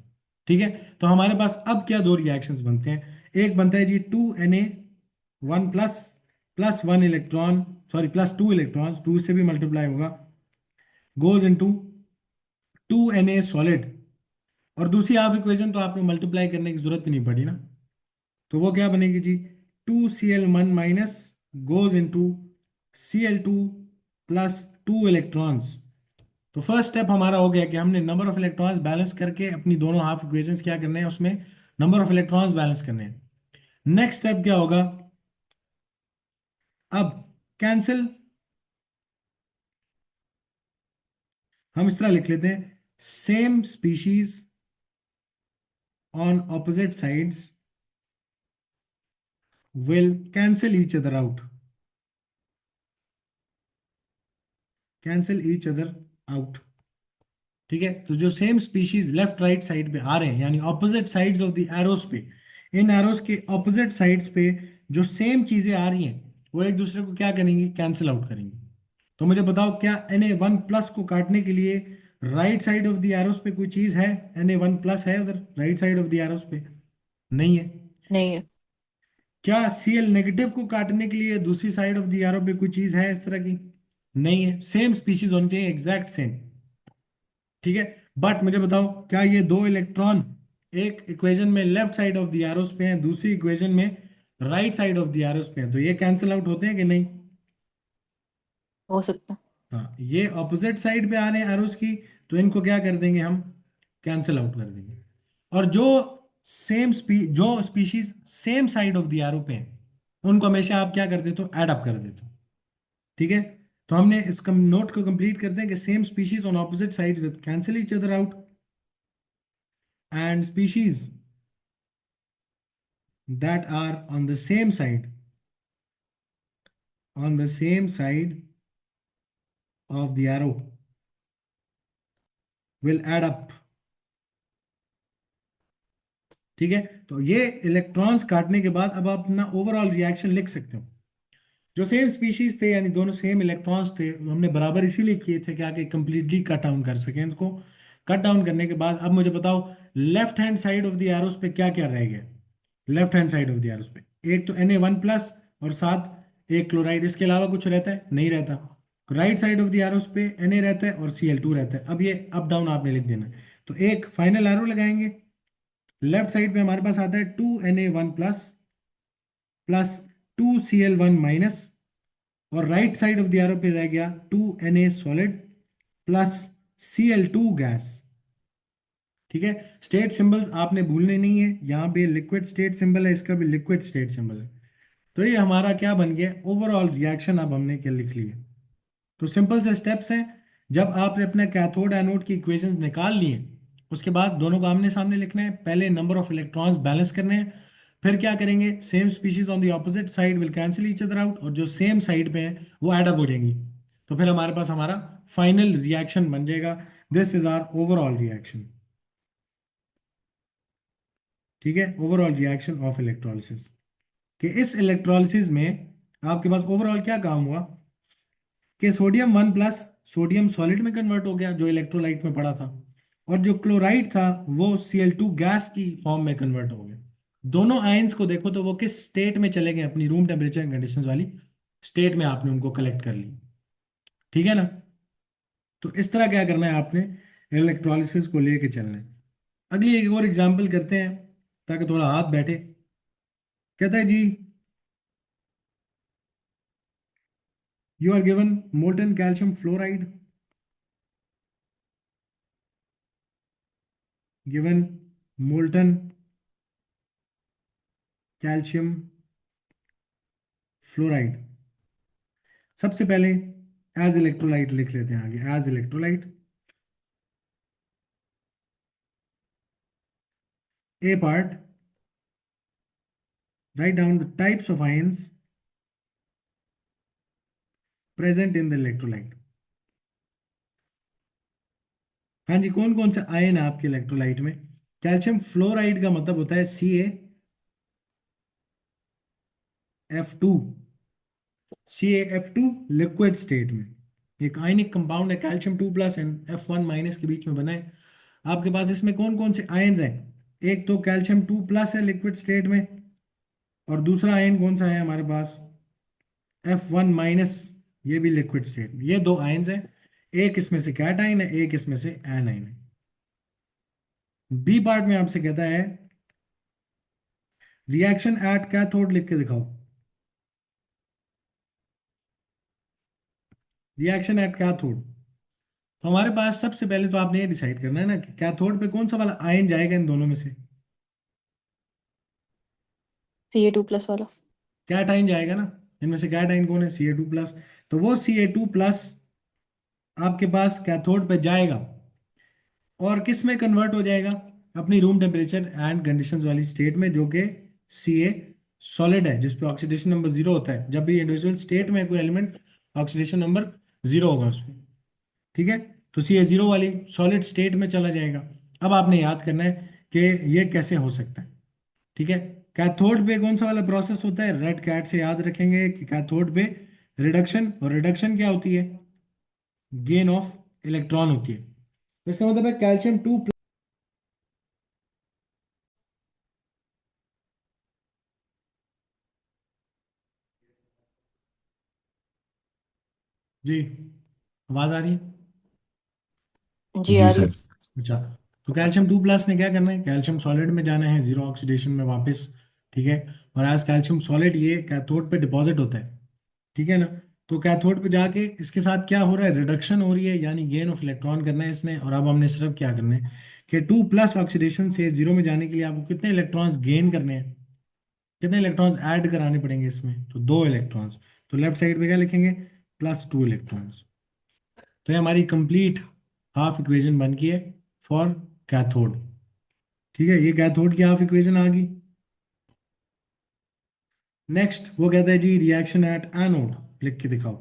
ठीक है, तो हमारे पास अब क्या दो रिएक्शंस बनते हैं। एक बनता है जी 2Na1 plus plus 1 electron, sorry plus 2 electrons, 2 से भी मल्टीप्लाई होगा, गोज इनटू 2Na सॉलिड। और दूसरी हाफ इक्वेशन तो आपने मल्टीप्लाई करने की जरूरत ही नहीं पड़ी ना, तो वो क्या बनेगी जी, 2Cl1 minus goes into Cl2 plus 2 electrons. तो फर्स्ट स्टेप हमारा हो गया कि हमने नंबर ऑफ इलेक्ट्रॉन्स बैलेंस करके अपनी दोनों हाफ इक्वेशंस क्या करने हैं, उसमें नंबर ऑफ इलेक्ट्रॉन्स बैलेंस करने हैं। नेक्स्ट स्टेप क्या होगा, अब कैंसिल, हम इस तरह लिख लेते हैं, same species on opposite sides will cancel each other out, cancel each other out. ठीक है, तो जो same species left right side पे आ रहे हैं, यानी opposite sides of the arrows पे, इन एरोस के ऑपोजिट साइड्स पे जो सेम चीजें आ रही हैं वो एक दूसरे को क्या करेंगी, कैंसिल आउट करेंगी। तो मुझे बताओ, क्या Na1 प्लस को काटने के लिए right side of the arrows पे कोई चीज है, Na1 प्लस है उधर right side of the arrows पे? नहीं है। नहीं है। क्या Cl नेगेटिव को काटने के लिए दूसरी साइड ऑफ द एरो पे कोई चीज है इस तरह की? नहीं है। सेम स्पीशीज होनी चाहिए, एग्जैक्ट सेम। ठीक है, बट मुझे बताओ, क्या ये दो इलेक्ट्रॉन एक इक्वेशन में left side of the arrows पे हैं, दूसरी इक्वेशन में right side of the arrows पे हैं, तो ये कैंसिल आउट होते हैं कि नहीं? हो सकता है। हाँ, ये ऑपोजिट साइड पे आ रहे हैं एरोस की, तो इनको क्या कर देंगे हम, कैंसिल आउट कर देंगे। और जो species same side of the arrow पे हैं उनको हमेशा आप क्या कर देते हो, ऐड अप कर देते हो। ठीक है, तो हमने इस नोट को कंप्लीट करते हैं कि same species on opposite side will cancel each other out, and species that are on the same side of the arrow will add up। ठीक है, तो ये इलेक्ट्रॉन्स काटने के बाद अब आप अपना ओवरऑल रिएक्शन लिख सकते हो। जो सेम स्पीशीज थे, यानी दोनों सेम इलेक्ट्रॉन्स थे, वो हमने बराबर इसीलिए किए थे क्या कि कंप्लीटली कट डाउन कर सकें इनको। कट डाउन करने के बाद अब मुझे बताओ, left hand side of the arrows पे क्या क्या रह गया। Left hand side of the arrows पे एक तो Na1 प्लस और साथ एक क्लोराइड, इसके अलावा कुछ रहता है? नहीं रहता। Right side of the arrows पे Na रहता है और Cl2 रहता है। अब ये अप डाउन आपने लिख देना है, तो एक फाइनल एरो लगाएंगे। लेफ्ट साइड पे हमारे पास आता है 2Na1 plus plus 2Cl1 minus, और right side of the arrow पे रह गया 2Na solid plus Cl2 gas. ठीक है, स्टेट सिंबल्स आपने भूलने नहीं है, यहाँ पे लिक्विड स्टेट सिंबल है, इसका भी लिक्विड स्टेट सिंबल है। तो ये हमारा क्या बन गया, ओवरऑल रिएक्शन अब हमने क्या लिख लिया। तो सिंपल से स्टेप्स हैं, जब आपने अपने कैथोड एनोड की इक्वेशंस निकाल लिए, उसके बाद दोनों को आमने सामने लिखना है। पहले नंबर ऑफ इलेक्ट्रॉन्स बैलेंस करने हैं, फिर क्या करेंगे, same species on the opposite side will cancel each other out, और जो सेम साइड पे हैं वो एड अप हो जाएंगी। तो फिर हमारे पास हमारा फाइनल रिएक्शन बन जाएगा। This is our overall reaction. ठीक है, ओवरऑल रिएक्शन ऑफ इलेक्ट्रोलिसिस, कि इस इलेक्ट्रोलिसिस में आपके पास ओवरऑल क्या काम हुआ, कि सोडियम 1 प्लस सोडियम सॉलिड में कन्वर्ट हो गया जो इलेक्ट्रोलाइट में पड़ा था, और जो क्लोराइड था वो Cl2 गैस की फॉर्म में कन्वर्ट हो गया। दोनों आयंस को देखो तो वो किस स्टेट में चले गए, अपनी रूम टेम्परेचर कंडीशंस वाली स्टेट में आपने उनको कलेक्ट कर ली। ठीक है ना, तो इस तरह क्या करना है आपने, इलेक्ट्रोलिसिस को लेके चलना है। अगली एक और एग्जांपल करते हैं ताकि थोड़ा हाथ बैठे। कहता है जी, you are given molten calcium fluoride, given molten calcium fluoride। सबसे पहले एज इलेक्ट्रोलाइट लिख लेते हैं, आगे as electrolyte. A part, write down the types of ions present in the electrolyte. हाँ जी, कौन कौन से आयन है आपके इलेक्ट्रोलाइट में? कैल्शियम फ्लोराइड का मतलब होता है CaF2, CaF2 लिक्विड स्टेट में। एक आयनिक कंपाउंड है, कैल्शियम 2+ एंड F1- के बीच में बना है। आपके पास इसमें कौन कौन से आयन्स हैं? एक तो कैल्शियम 2+ है लिक्विड स्टेट में, और दूसरा आयन कौन सा है हमारे पास? F1-, ये भी लिक्विड स्टेट में। ये दो आयन्स हैं, एक इसमें से कैटाइन है, एक इसमें से एनाइन है। बी पार्ट में आपसे कहता है रिएक्शन एट कैथोड, लिख के दिखाओ। रिएक्शन एट कैथोड, तो हमारे पास सबसे पहले तो आपने ये डिसाइड करना है ना कि कैथोड पे कौन सा वाला आयन जाएगा इन दोनों में से। Ca2+ वाला। कैटाइन जाएगा ना, इनमें से कैटाइन कौन है? Ca2+। तो वो Ca2+ आपके पास कैथोड पे जाएगा और किस में कन्वर्ट हो जाएगा? अपनी रूम टेम्परेचर एंड कंडीशंस वाली स्टेट में, जो कि Ca सॉलिड है, जिस पे ऑक्सीडेशन नंबर 0 होता है। जब भी इंडिविजुअल स्टेट में कोई एलिमेंट, ऑक्सीडेशन नंबर 0 होगा उस पर। ठीक है, तो Ca0 वाली सॉलिड स्टेट में चला जाएगा। अब आपने याद करना है कि ये कैसे हो सकता है। ठीक है, कैथोड पे कौन सा वाला प्रोसेस होता है? रेड कैट से याद रखेंगे कि कैथोड पे रिडक्शन, और रिडक्शन क्या होती है? गेन ऑफ इलेक्ट्रॉन होती है। तो इसका मतलब है कैल्शियम 2। जी, आवाज आ रही है? जी आ जी रही है। सर। अच्छा, तो कैल्शियम 2+ ने क्या करना है? कैल्शियम सॉलिड में जाना है, 0 ऑक्सीडेशन में वापस। ठीक है, और एज कैल्शियम सॉलिड ये कैथोड पे डिपॉजिट होता है। ठीक है ना? तो कैथोड पे जाके इसके साथ क्या हो रहा है? रिडक्शन हो रही है, यानी गेन ऑफ इलेक्ट्रॉन करना है इसने। और अब हमने सिर्फ क्या करना है कि 2+ ऑक्सीडेशन से 0 में जाने के लिए आपको कितने इलेक्ट्रॉन्स गेन करने हैं, कितने इलेक्ट्रॉन्स ऐड कराने पड़ेंगे इसमें? तो 2 इलेक्ट्रॉन्स। तो लेफ्ट साइड पे क्या लिखेंगे? +2 इलेक्ट्रॉन्स। तो ये हमारी कंप्लीट हाफ इक्वेशन बन गई है फॉर कैथोड। ठीक है, ये कैथोड की हाफ इक्वेशन आ गई। नेक्स्ट वो कहता है जी रिएक्शन एट एनोड, लिख के दिखाओ।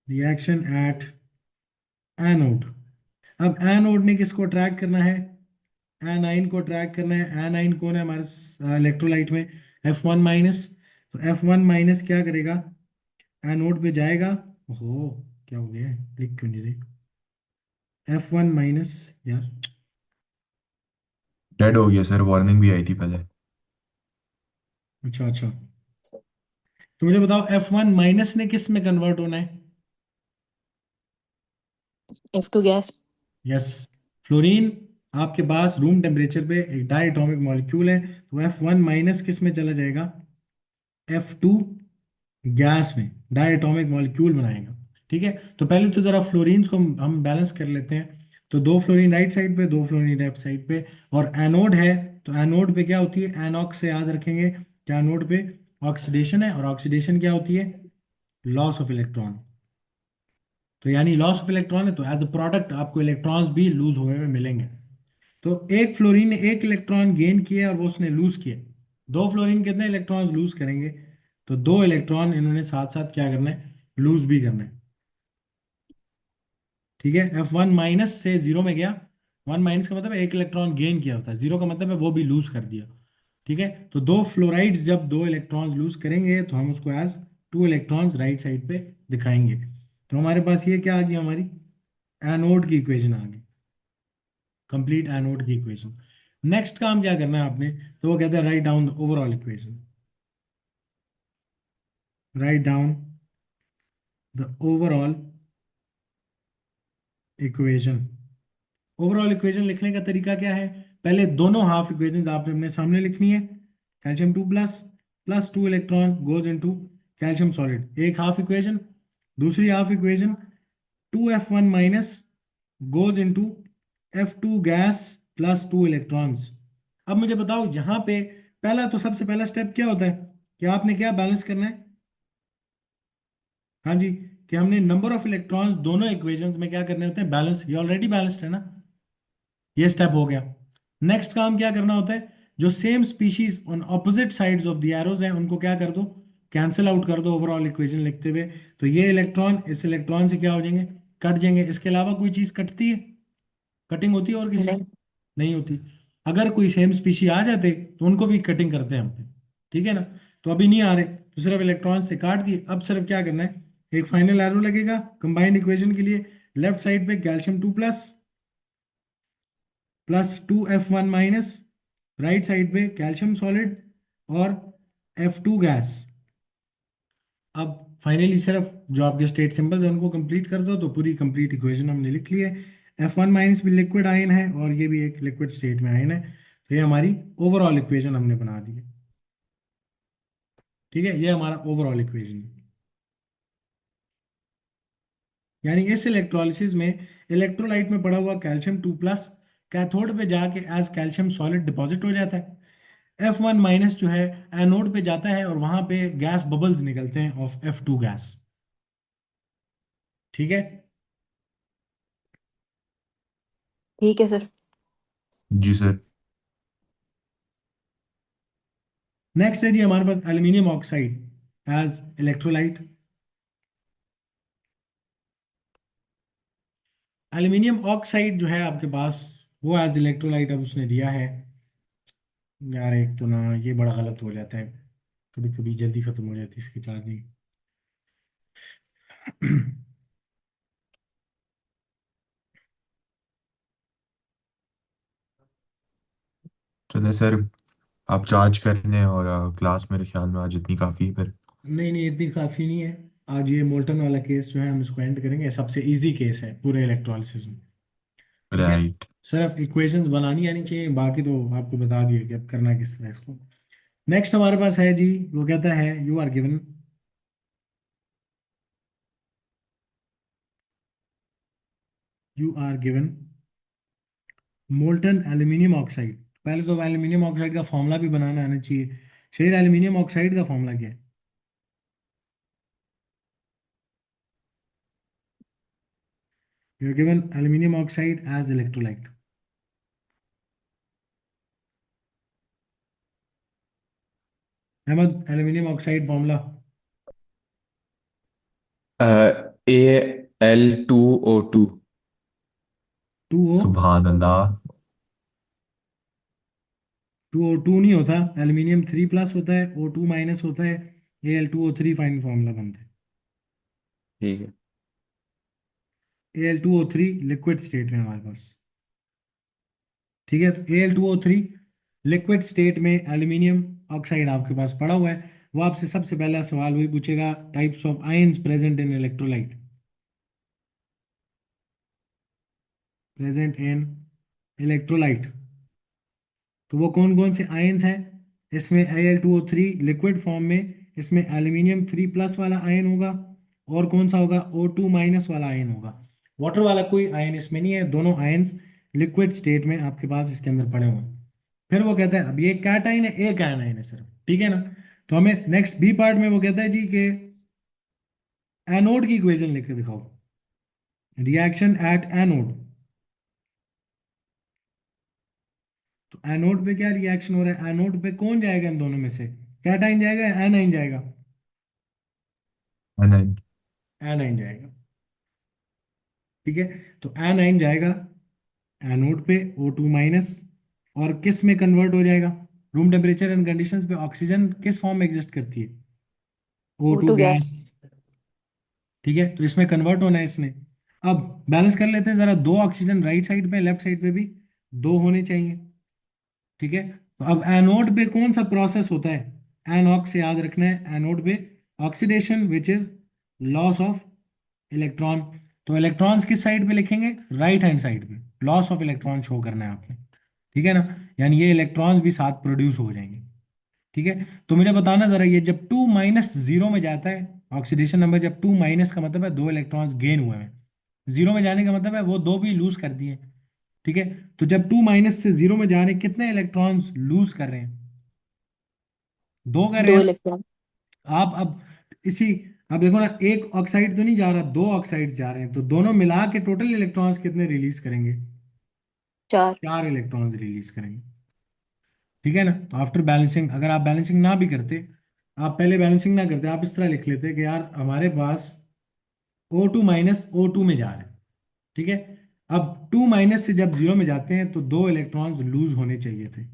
Reaction at anode. अब एनोड ने किसको ट्रैक करना है? एनाइन को ट्रैक करना है। एनाइन कौन है हमारे इलेक्ट्रोलाइट में? F1-। तो F1- क्या करेगा? एनोड पे जाएगा। ओहो, क्या हो गया है? लिख क्यों नहीं रही? F1-, यार। डेड हो गया सर, वार्निंग भी आई थी पहले। अच्छा अच्छा, तो मुझे बताओ F1- ने किस में कन्वर्ट होना है? F2 gas. यस, फ्लोरीन आपके पास रूम टेम्परेचर पे एक डायटोमिक मॉलिक्यूल है, तो F1- किस में चला जाएगा? F2 गैस में डायटोमिक मॉलिक्यूल बनाएगा। ठीक है, तो पहले तो जरा फ्लोरीन्स को हम बैलेंस कर लेते हैं। तो 2 फ्लोरीन राइट साइड पे, 2 फ्लोरीन लेफ्ट साइड पे। और एनोड है, तो एनोड पे क्या होती है? एनॉक्स से याद रखेंगे कि एनोड पे ऑक्सीडेशन है, और ऑक्सीडेशन क्या होती है? Loss of electron. तो यानी लॉस ऑफ इलेक्ट्रॉन है, तो एज अ प्रोडक्ट आपको इलेक्ट्रॉन्स भी लूज हुए हुए मिलेंगे। तो एक फ्लोरीन ने एक इलेक्ट्रॉन गेन किया और वो उसने लूज किया। 2 फ्लोरीन कितने इलेक्ट्रॉन्स लूज करेंगे? तो 2 इलेक्ट्रॉन इन्होंने साथ साथ क्या करना है? लूज भी करना है। ठीक है, F1- से 0 में गया। 1- का मतलब है एक इलेक्ट्रॉन गेन किया होता है, 0 का मतलब है वो भी लूज कर दिया। ठीक है, तो 2 फ्लोराइड्स जब 2 इलेक्ट्रॉन्स लूज करेंगे तो हम उसको एज 2 इलेक्ट्रॉन्स राइट साइड पे दिखाएंगे। तो हमारे पास ये क्या आ गई? हमारी एनोड की इक्वेशन आ गई, कंप्लीट एनोड की इक्वेशन। नेक्स्ट काम क्या करना है आपने? तो वो कहता है right down the overall equation. Right down the overall equation. Overall equation लिखने का तरीका क्या है? पहले दोनों हाफ इक्वेशंस आपने अपने सामने लिखनी है। Calcium 2+ +2 electron goes into calcium solid, एक हाफ इक्वेशन। दूसरी half equation 2F1- goes into F2 gas +2 electrons. अब मुझे बताओ यहाँ पे पहला, तो सबसे पहला स्टेप क्या होता है कि आपने क्या बैलेंस करना है? हाँ जी, कि हमने नंबर ऑफ इलेक्ट्रॉन्स दोनों इक्वेशंस में क्या करने होते हैं? बैलेंस। ये ऑलरेडी बैलेंस्ड है ना, ये स्टेप हो गया। नेक्स्ट काम क्या करना होता है? जो same species on opposite sides of the arrows हैं उनको क्या कर दो? कैंसिल आउट कर दो ओवरऑल इक्वेशन लिखते हुए। तो ये इलेक्ट्रॉन इस इलेक्ट्रॉन से क्या हो जाएंगे? कट जाएंगे। इसके अलावा कोई चीज कटती है? कटिंग होती है और किसी नहीं। चीज? नहीं होती। अगर कोई सेम स्पीशी आ जाते तो उनको भी कटिंग करते हैं हम। ठीक है ना? तो अभी नहीं आ रहे, तो सिर्फ इलेक्ट्रॉन से काट दिए। अब सिर्फ क्या करना है? एक फाइनल एरो लगेगा कंबाइंड इक्वेशन के लिए। लेफ्ट साइड पे calcium 2+ plus 2F1 minus, right side पे कैल्शियम सॉलिड और F2 गैस। अब फाइनली सिर्फ जो आपके स्टेट सिंबल्स हैं उनको कंप्लीट कर दो, तो पूरी कंप्लीट इक्वेशन हमने लिख ली है। F1 माइनस भी लिक्विड आयन है और ये भी एक लिक्विड स्टेट में आयन है। तो ये हमारी ओवरऑल इक्वेशन हमने बना दी है। ठीक है, ये हमारा ओवरऑल इक्वेशन है। यानी इस इलेक्ट्रोलिसिस में इलेक्ट्रोलाइट में पड़ा हुआ कैल्शियम 2+ कैथोड पे जाके एज कैल्शियम सॉलिड डिपॉजिट हो जाता है। F1 माइनस जो है एनोड पे जाता है और वहां पे गैस बबल्स निकलते हैं ऑफ F2 गैस। ठीक है। ठीक है सर। जी सर। नेक्स्ट है जी हमारे पास aluminium oxide as electrolyte. Aluminium oxide जो है आपके पास वो एज इलेक्ट्रोलाइट अब उसने दिया है। यार एक तो ना ये बड़ा गलत हो जाता है, कभी कभी जल्दी खत्म हो जाती है इसकी चार्जिंग। चले सर, आप चार्ज कर लें और क्लास मेरे ख्याल में आज इतनी काफ़ी है फिर। नहीं नहीं, इतनी काफ़ी नहीं है। आज ये मोल्टन वाला केस जो है हम इसको एंड करेंगे, सबसे इजी केस है पूरे इलेक्ट्रोलिसिस में। ठीक है, राइट। सिर्फ इक्वेशंस बनानी आनी चाहिए, बाकी तो आपको बता दिए कि अब करना किस तरह इसको। नेक्स्ट हमारे पास है जी, वो कहता है you are given molten aluminium oxide. पहले तो एल्यूमिनियम ऑक्साइड का फॉर्मूला भी बनाना आना चाहिए। शेर एल्यूमिनियम ऑक्साइड का फॉर्मूला क्या है? You are given aluminium oxide as electrolyte. Ahmad, aluminium oxide formula. Al2O2। 2O सुभान अल्लाह। 2O2 नहीं होता, एल्यूमिनियम 3+ होता है, O2- होता है, Al2O3 फाइनल फॉर्मूला बनता ठीक है। है। Al2O3 लिक्विड स्टेट में हमारे पास। ठीक है, तो Al2O3 लिक्विड स्टेट में एल्यूमिनियम ऑक्साइड आपके पास पड़ा हुआ है। वो आपसे सबसे पहला सवाल वही पूछेगा, types of ions present in electrolyte. Present in electrolyte, तो वो कौन कौन से आयंस हैं? इसमें Al2O3 लिक्विड फॉर्म में, इसमें एल्यूमिनियम 3+ वाला आयन होगा, और कौन सा होगा? O2- वाला आयन होगा। वाटर वाला कोई आयन इसमें नहीं है, दोनों आयंस लिक्विड स्टेट में आपके पास इसके अंदर पड़े हुए हैं। फिर वो कहता है, अब ये कैटाइन है, एक आयन है सिर्फ, ठीक है ना। तो हमें नेक्स्ट बी पार्ट में वो कहता है जी कि एनोड की इक्वेशन लिख के दिखाओ, रिएक्शन एट एनोड। तो एनोड पे क्या रिएक्शन हो रहा है? एनोड पे कौन जाएगा इन दोनों में से? कैटाइन जाएगा या एनाइन जाएगा? नहीं। एनाइन जाएगा। ठीक है, तो एनाइन जाएगा एनोड पे O2-, और किस में कन्वर्ट हो जाएगा? रूम टेम्परेचर एंड कंडीशंस पे ऑक्सीजन किस फॉर्म में एग्जिस्ट करती है? O2 O2 gas. गैस। ठीक है, तो इसमें कन्वर्ट होना है इसने। अब बैलेंस कर लेते हैं जरा, दो ऑक्सीजन राइट साइड पे, लेफ्ट साइड पे भी दो होने चाहिए। ठीक है, तो अब एनोड पे कौन सा प्रोसेस होता है? एनॉक्स से याद रखना है, एनोड पे oxidation which is loss of electron. तो इलेक्ट्रॉन्स किस साइड पे लिखेंगे? राइट हैंड साइड पे लॉस ऑफ इलेक्ट्रॉन शो करना है आपने। ठीक है ना, यानी ये इलेक्ट्रॉन्स भी साथ प्रोड्यूस हो जाएंगे। ठीक है, तो मुझे बताना जरा, ये जब 2- 0 में जाता है, ऑक्सीडेशन नंबर जब 2- का मतलब है दो इलेक्ट्रॉन्स गेन हुए हैं, 0 में जाने का मतलब है वो दो भी लूज कर दिए। ठीक है, तो जब 2- से 0 में जा रहे हैं, कितने इलेक्ट्रॉन्स लूज कर रहे हैं? दो कर रहे दो हैं इलेक्ट्रॉन। ना। आप अब इसी, अब देखो ना, एक ऑक्साइड तो नहीं जा रहा, दो ऑक्साइड जा रहे हैं, तो दोनों मिला के टोटल इलेक्ट्रॉन्स कितने रिलीज करेंगे? 4। 4 इलेक्ट्रॉन्स रिलीज करेंगे। ठीक है ना, तो आफ्टर बैलेंसिंग, अगर आप बैलेंसिंग ना भी करते, आप पहले बैलेंसिंग ना करते, आप इस तरह लिख लेते कि यार हमारे पास O2- O2 में जा रहे हैं। ठीक है, अब 2- से जब 0 में जाते हैं तो दो इलेक्ट्रॉन्स लूज होने चाहिए थे।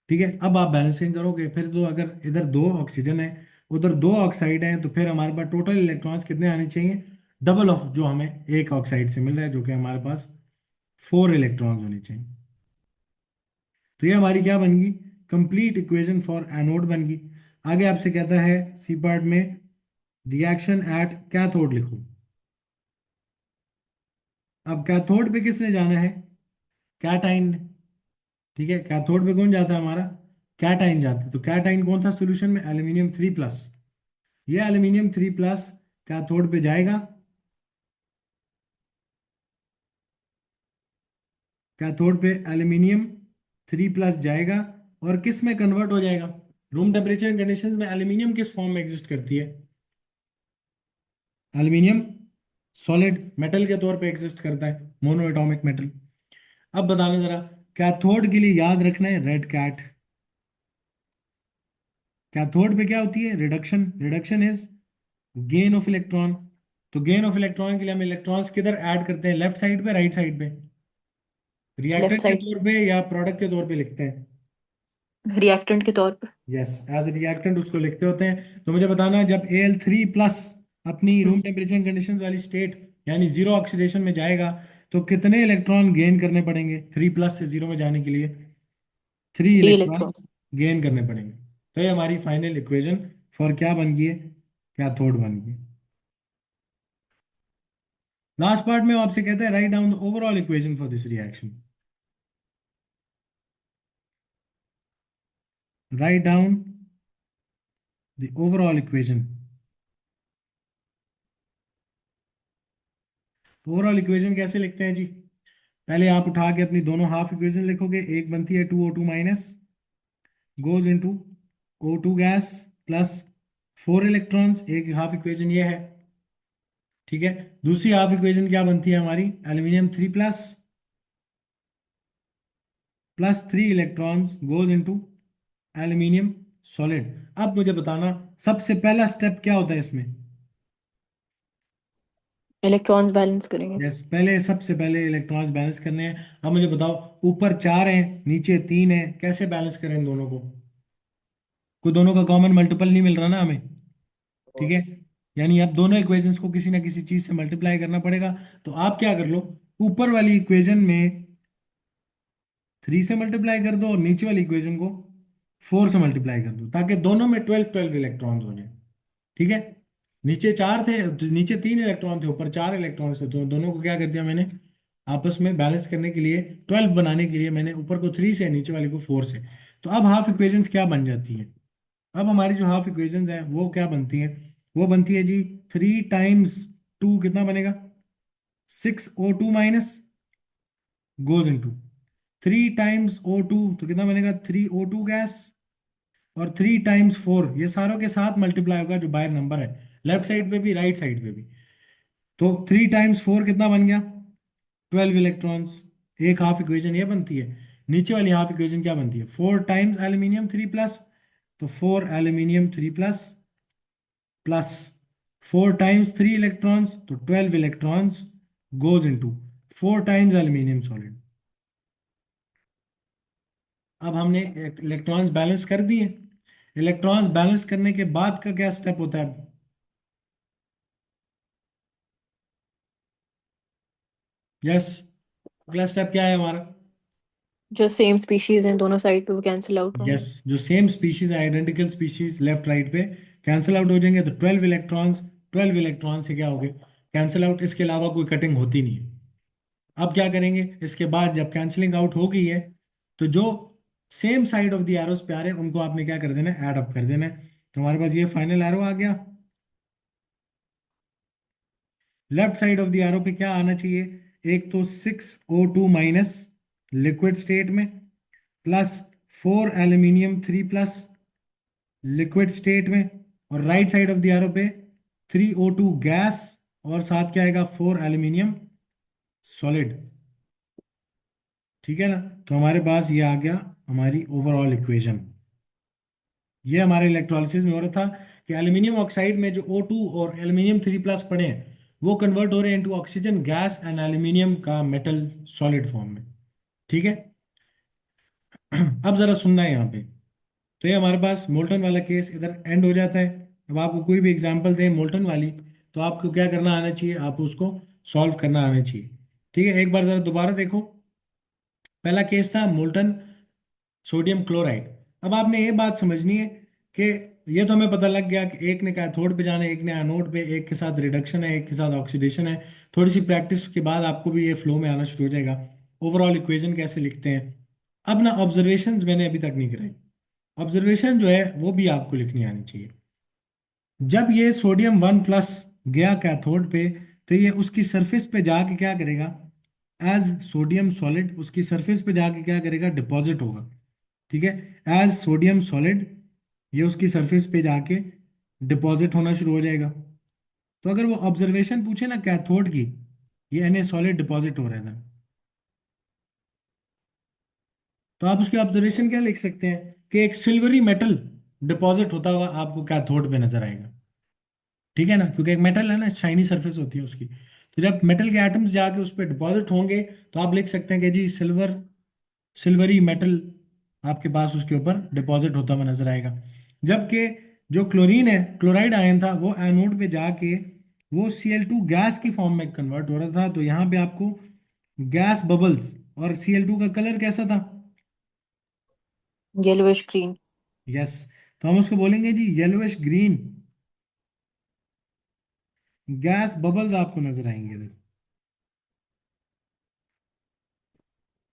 ठीक है, अब आप बैलेंसिंग करोगे फिर, तो अगर इधर दो ऑक्सीजन है उधर दो ऑक्साइड हैं, तो फिर हमारे पास टोटल इलेक्ट्रॉन्स कितने आने चाहिए? डबल ऑफ जो हमें एक ऑक्साइड से मिल रहा है, जो कि हमारे पास 4 इलेक्ट्रॉन्स होने चाहिए। तो ये हमारी क्या बन गई? कंप्लीट इक्वेशन फॉर एनोड बन गई। आगे आपसे कहता है सी पार्ट में रिएक्शन एट कैथोड लिखो। अब कैथोड पे किसने जाना है? कैटाइन ने। ठीक है, कैथोड पे कौन जाता है हमारा? कैटाइन जाता है। तो कैटाइन कौन था सोल्यूशन में? एल्यूमिनियम 3+। ये एल्यूमिनियम 3+ कैथोड पे जाएगा, कैथोड पे एल्यूमिनियम 3+ जाएगा, और किस में कन्वर्ट हो जाएगा? रूम टेम्परेचर कंडीशंस में एल्यूमिनियम किस फॉर्म में एग्जिस्ट करती है? एल्यूमिनियम सॉलिड मेटल के तौर पे एग्जिस्ट करता है, मोनो एटॉमिक मेटल। अब बताने जरा, कैथोड के लिए याद रखना है रेड कैट। कैथोड पे क्या होती है? Reduction. Reduction is gain of electron. तो गेन ऑफ इलेक्ट्रॉन के लिए हम इलेक्ट्रॉन्स किधर ऐड करते हैं? लेफ्ट साइड पे, राइट साइड पे? लेफ्ट रिएक्टेंट के साइड, तौर पे या प्रोडक्ट के तौर पे लिखते हैं? रिएक्टेंट के तौर पर। यस, एज रिएक्टेंट उसको लिखते होते हैं। तो मुझे बताना, जब Al3+ अपनी रूम टेम्परेचर कंडीशंस वाली स्टेट यानी जीरो ऑक्सीडेशन में जाएगा, तो कितने इलेक्ट्रॉन गेन करने पड़ेंगे 3+ से जीरो में जाने के लिए? 3 इलेक्ट्रॉन इलेक्ट्रॉन। गेन करने पड़ेंगे। तो ये हमारी फाइनल इक्वेशन फॉर क्या बन गई है? कैथोड बन गई। लास्ट पार्ट में वो आपसे कहता है right down the overall equation for this reaction. Right down the overall equation. Overall equation कैसे लिखते हैं जी? पहले आप उठा के अपनी दोनों हाफ इक्वेशन लिखोगे। एक बनती है 2O2- goes into O2 gas plus 4 electrons. एक हाफ इक्वेशन ये है। ठीक है, दूसरी हाफ इक्वेशन क्या बनती है हमारी? Aluminium 3+ plus 3 electrons goes into aluminium solid. अब मुझे बताना, सबसे पहला स्टेप क्या होता है इसमें? इलेक्ट्रॉन्स बैलेंस करेंगे। यस, पहले सबसे पहले इलेक्ट्रॉन्स बैलेंस करने हैं। अब मुझे बताओ, ऊपर 4 हैं नीचे 3 हैं, कैसे बैलेंस करें इन दोनों को? कोई दोनों का कॉमन मल्टीपल नहीं मिल रहा ना हमें। ठीक है, यानी अब दोनों इक्वेशंस को किसी ना किसी चीज से मल्टीप्लाई करना पड़ेगा। तो आप क्या कर लो, ऊपर वाली इक्वेशन में 3 से मल्टीप्लाई कर दो, और नीचे वाली इक्वेशन को 4 से मल्टीप्लाई कर दो, ताकि दोनों में 12 इलेक्ट्रॉन्स हो जाए। ठीक है, नीचे 4 थे तो नीचे 3 इलेक्ट्रॉन थे, ऊपर 4 इलेक्ट्रॉन थे, तो दोनों को क्या कर दिया मैंने? आपस में बैलेंस करने के लिए, 12 बनाने के लिए मैंने ऊपर को 3 से, नीचे वाली को 4 से। तो अब हाफ इक्वेशंस क्या बन जाती है? अब हमारी जो हाफ इक्वेशंस हैं वो क्या बनती है? वो बनती है जी 3 टाइम्स 2 कितना बनेगा? 6O2- goes into 3 times O2, तो कितना बनेगा? 3O2 gas. और 3 टाइम्स 4, ये सारों के साथ मल्टीप्लाई होगा जो बाहर नंबर है, लेफ्ट साइड पे भी राइट साइड पे भी। तो 3 टाइम्स 4 कितना बन गया? 12 इलेक्ट्रॉन्स। एक हाफ इक्वेशन ये बनती है। नीचे वाली हाफ इक्वेशन क्या बनती है? 4 टाइम्स एल्यूमिनियम 3+। तो 4 एल्यूमिनियम 3+ प्लस 4 टाइम्स 3 इलेक्ट्रॉन्स, तो 12 electrons goes into 4 times aluminium solid. अब हमने इलेक्ट्रॉन्स बैलेंस कर दिए। इलेक्ट्रॉन्स बैलेंस करने के बाद का क्या स्टेप होता है? यस, अगला स्टेप क्या है हमारा? जो सेम स्पीशीज हैं दोनों साइड पे वो कैंसिल आउट यस, होंगे। जो सेम स्पीशीज है, आइडेंटिकल स्पीशीज लेफ्ट राइट पे कैंसिल आउट हो जाएंगे। तो 12 इलेक्ट्रॉन्स, 12 इलेक्ट्रॉन से क्या हो गए? Cancel out. इसके अलावा कोई कटिंग होती नहीं है। अब क्या करेंगे इसके बाद? जब कैंसिलिंग आउट हो गई है, तो जो same side of the arrows पे आ रहे हैं उनको आपने क्या कर देना है? ऐड अप कर देना है। तो हमारे पास ये फाइनल एरो आ गया। Left side of the arrow पे क्या आना चाहिए? एक तो 6O2- लिक्विड स्टेट में, प्लस 4 एल्यूमिनियम 3+ लिक्विड स्टेट में, और right side of the arrow पे 3O2 गैस, और साथ क्या आएगा? 4 एल्यूमिनियम सॉलिड। ठीक है ना? तो हमारे पास ये आ गया हमारी ओवरऑल इक्वेशन। ये हमारे इलेक्ट्रोलिसिस में हो रहा था कि एल्यूमिनियम ऑक्साइड में जो O2 और एल्यूमिनियम 3+ पड़े हैं, वो कन्वर्ट हो रहे हैं into oxygen gas and aluminium का मेटल सॉलिड फॉर्म में। ठीक है, अब जरा सुनना है यहाँ पे। तो ये हमारे पास मोल्टन वाला केस इधर एंड हो जाता है। अब आपको कोई भी एग्जांपल दें मोल्टन वाली, तो आपको क्या करना आना चाहिए, आपको उसको सॉल्व करना आना चाहिए। ठीक है, एक बार जरा दोबारा देखो। पहला केस था मोल्टन सोडियम क्लोराइड। अब आपने ये बात समझनी है कि ये तो हमें पता लग गया कि एक ने कैथोड पे जाना है, एक ने एनोड पे, एक के साथ रिडक्शन है, एक के साथ ऑक्सीडेशन है। थोड़ी सी प्रैक्टिस के बाद आपको भी ये फ्लो में आना शुरू हो जाएगा। ओवरऑल इक्वेशन कैसे लिखते हैं। अब ना ऑब्जर्वेशंस मैंने अभी तक नहीं कराई। ऑब्जर्वेशन जो है वो भी आपको लिखनी आनी चाहिए। जब ये सोडियम 1+ गया कैथोड पे, तो ये उसकी सरफेस पे जाके क्या करेगा, एज सोडियम सॉलिड उसकी सरफेस पे जाके क्या करेगा, डिपॉजिट होगा। ठीक है, एज सोडियम सॉलिड ये उसकी सरफेस पे जाके डिपॉजिट होना शुरू हो जाएगा। तो अगर वो ऑब्जर्वेशन पूछे ना कैथोड की, ये Na सॉलिड डिपॉजिट हो रहा है था, तो आप उसकी ऑब्जर्वेशन क्या लिख सकते हैं कि एक सिल्वरी मेटल डिपॉजिट होता हुआ आपको कैथोड पे नजर आएगा। ठीक है ना, क्योंकि एक मेटल है ना, शाइनी सरफेस होती है उसकी। तो जब मेटल के एटम्स जाके उस पर डिपॉजिट होंगे, तो आप लिख सकते हैं कि जी सिल्वरी मेटल आपके पास उसके ऊपर डिपॉजिट होता हुआ नजर आएगा। जबकि जो क्लोरीन है, क्लोराइड आयन था, वो एनोड पे जाके वो Cl2 गैस की फॉर्म में कन्वर्ट हो रहा था। तो यहाँ पे आपको गैस बबल्स, और Cl2 का कलर कैसा था, येलोइश ग्रीन। यस, तो हम उसको बोलेंगे जी येलोइश ग्रीन गैस बबल्स आपको नजर आएंगे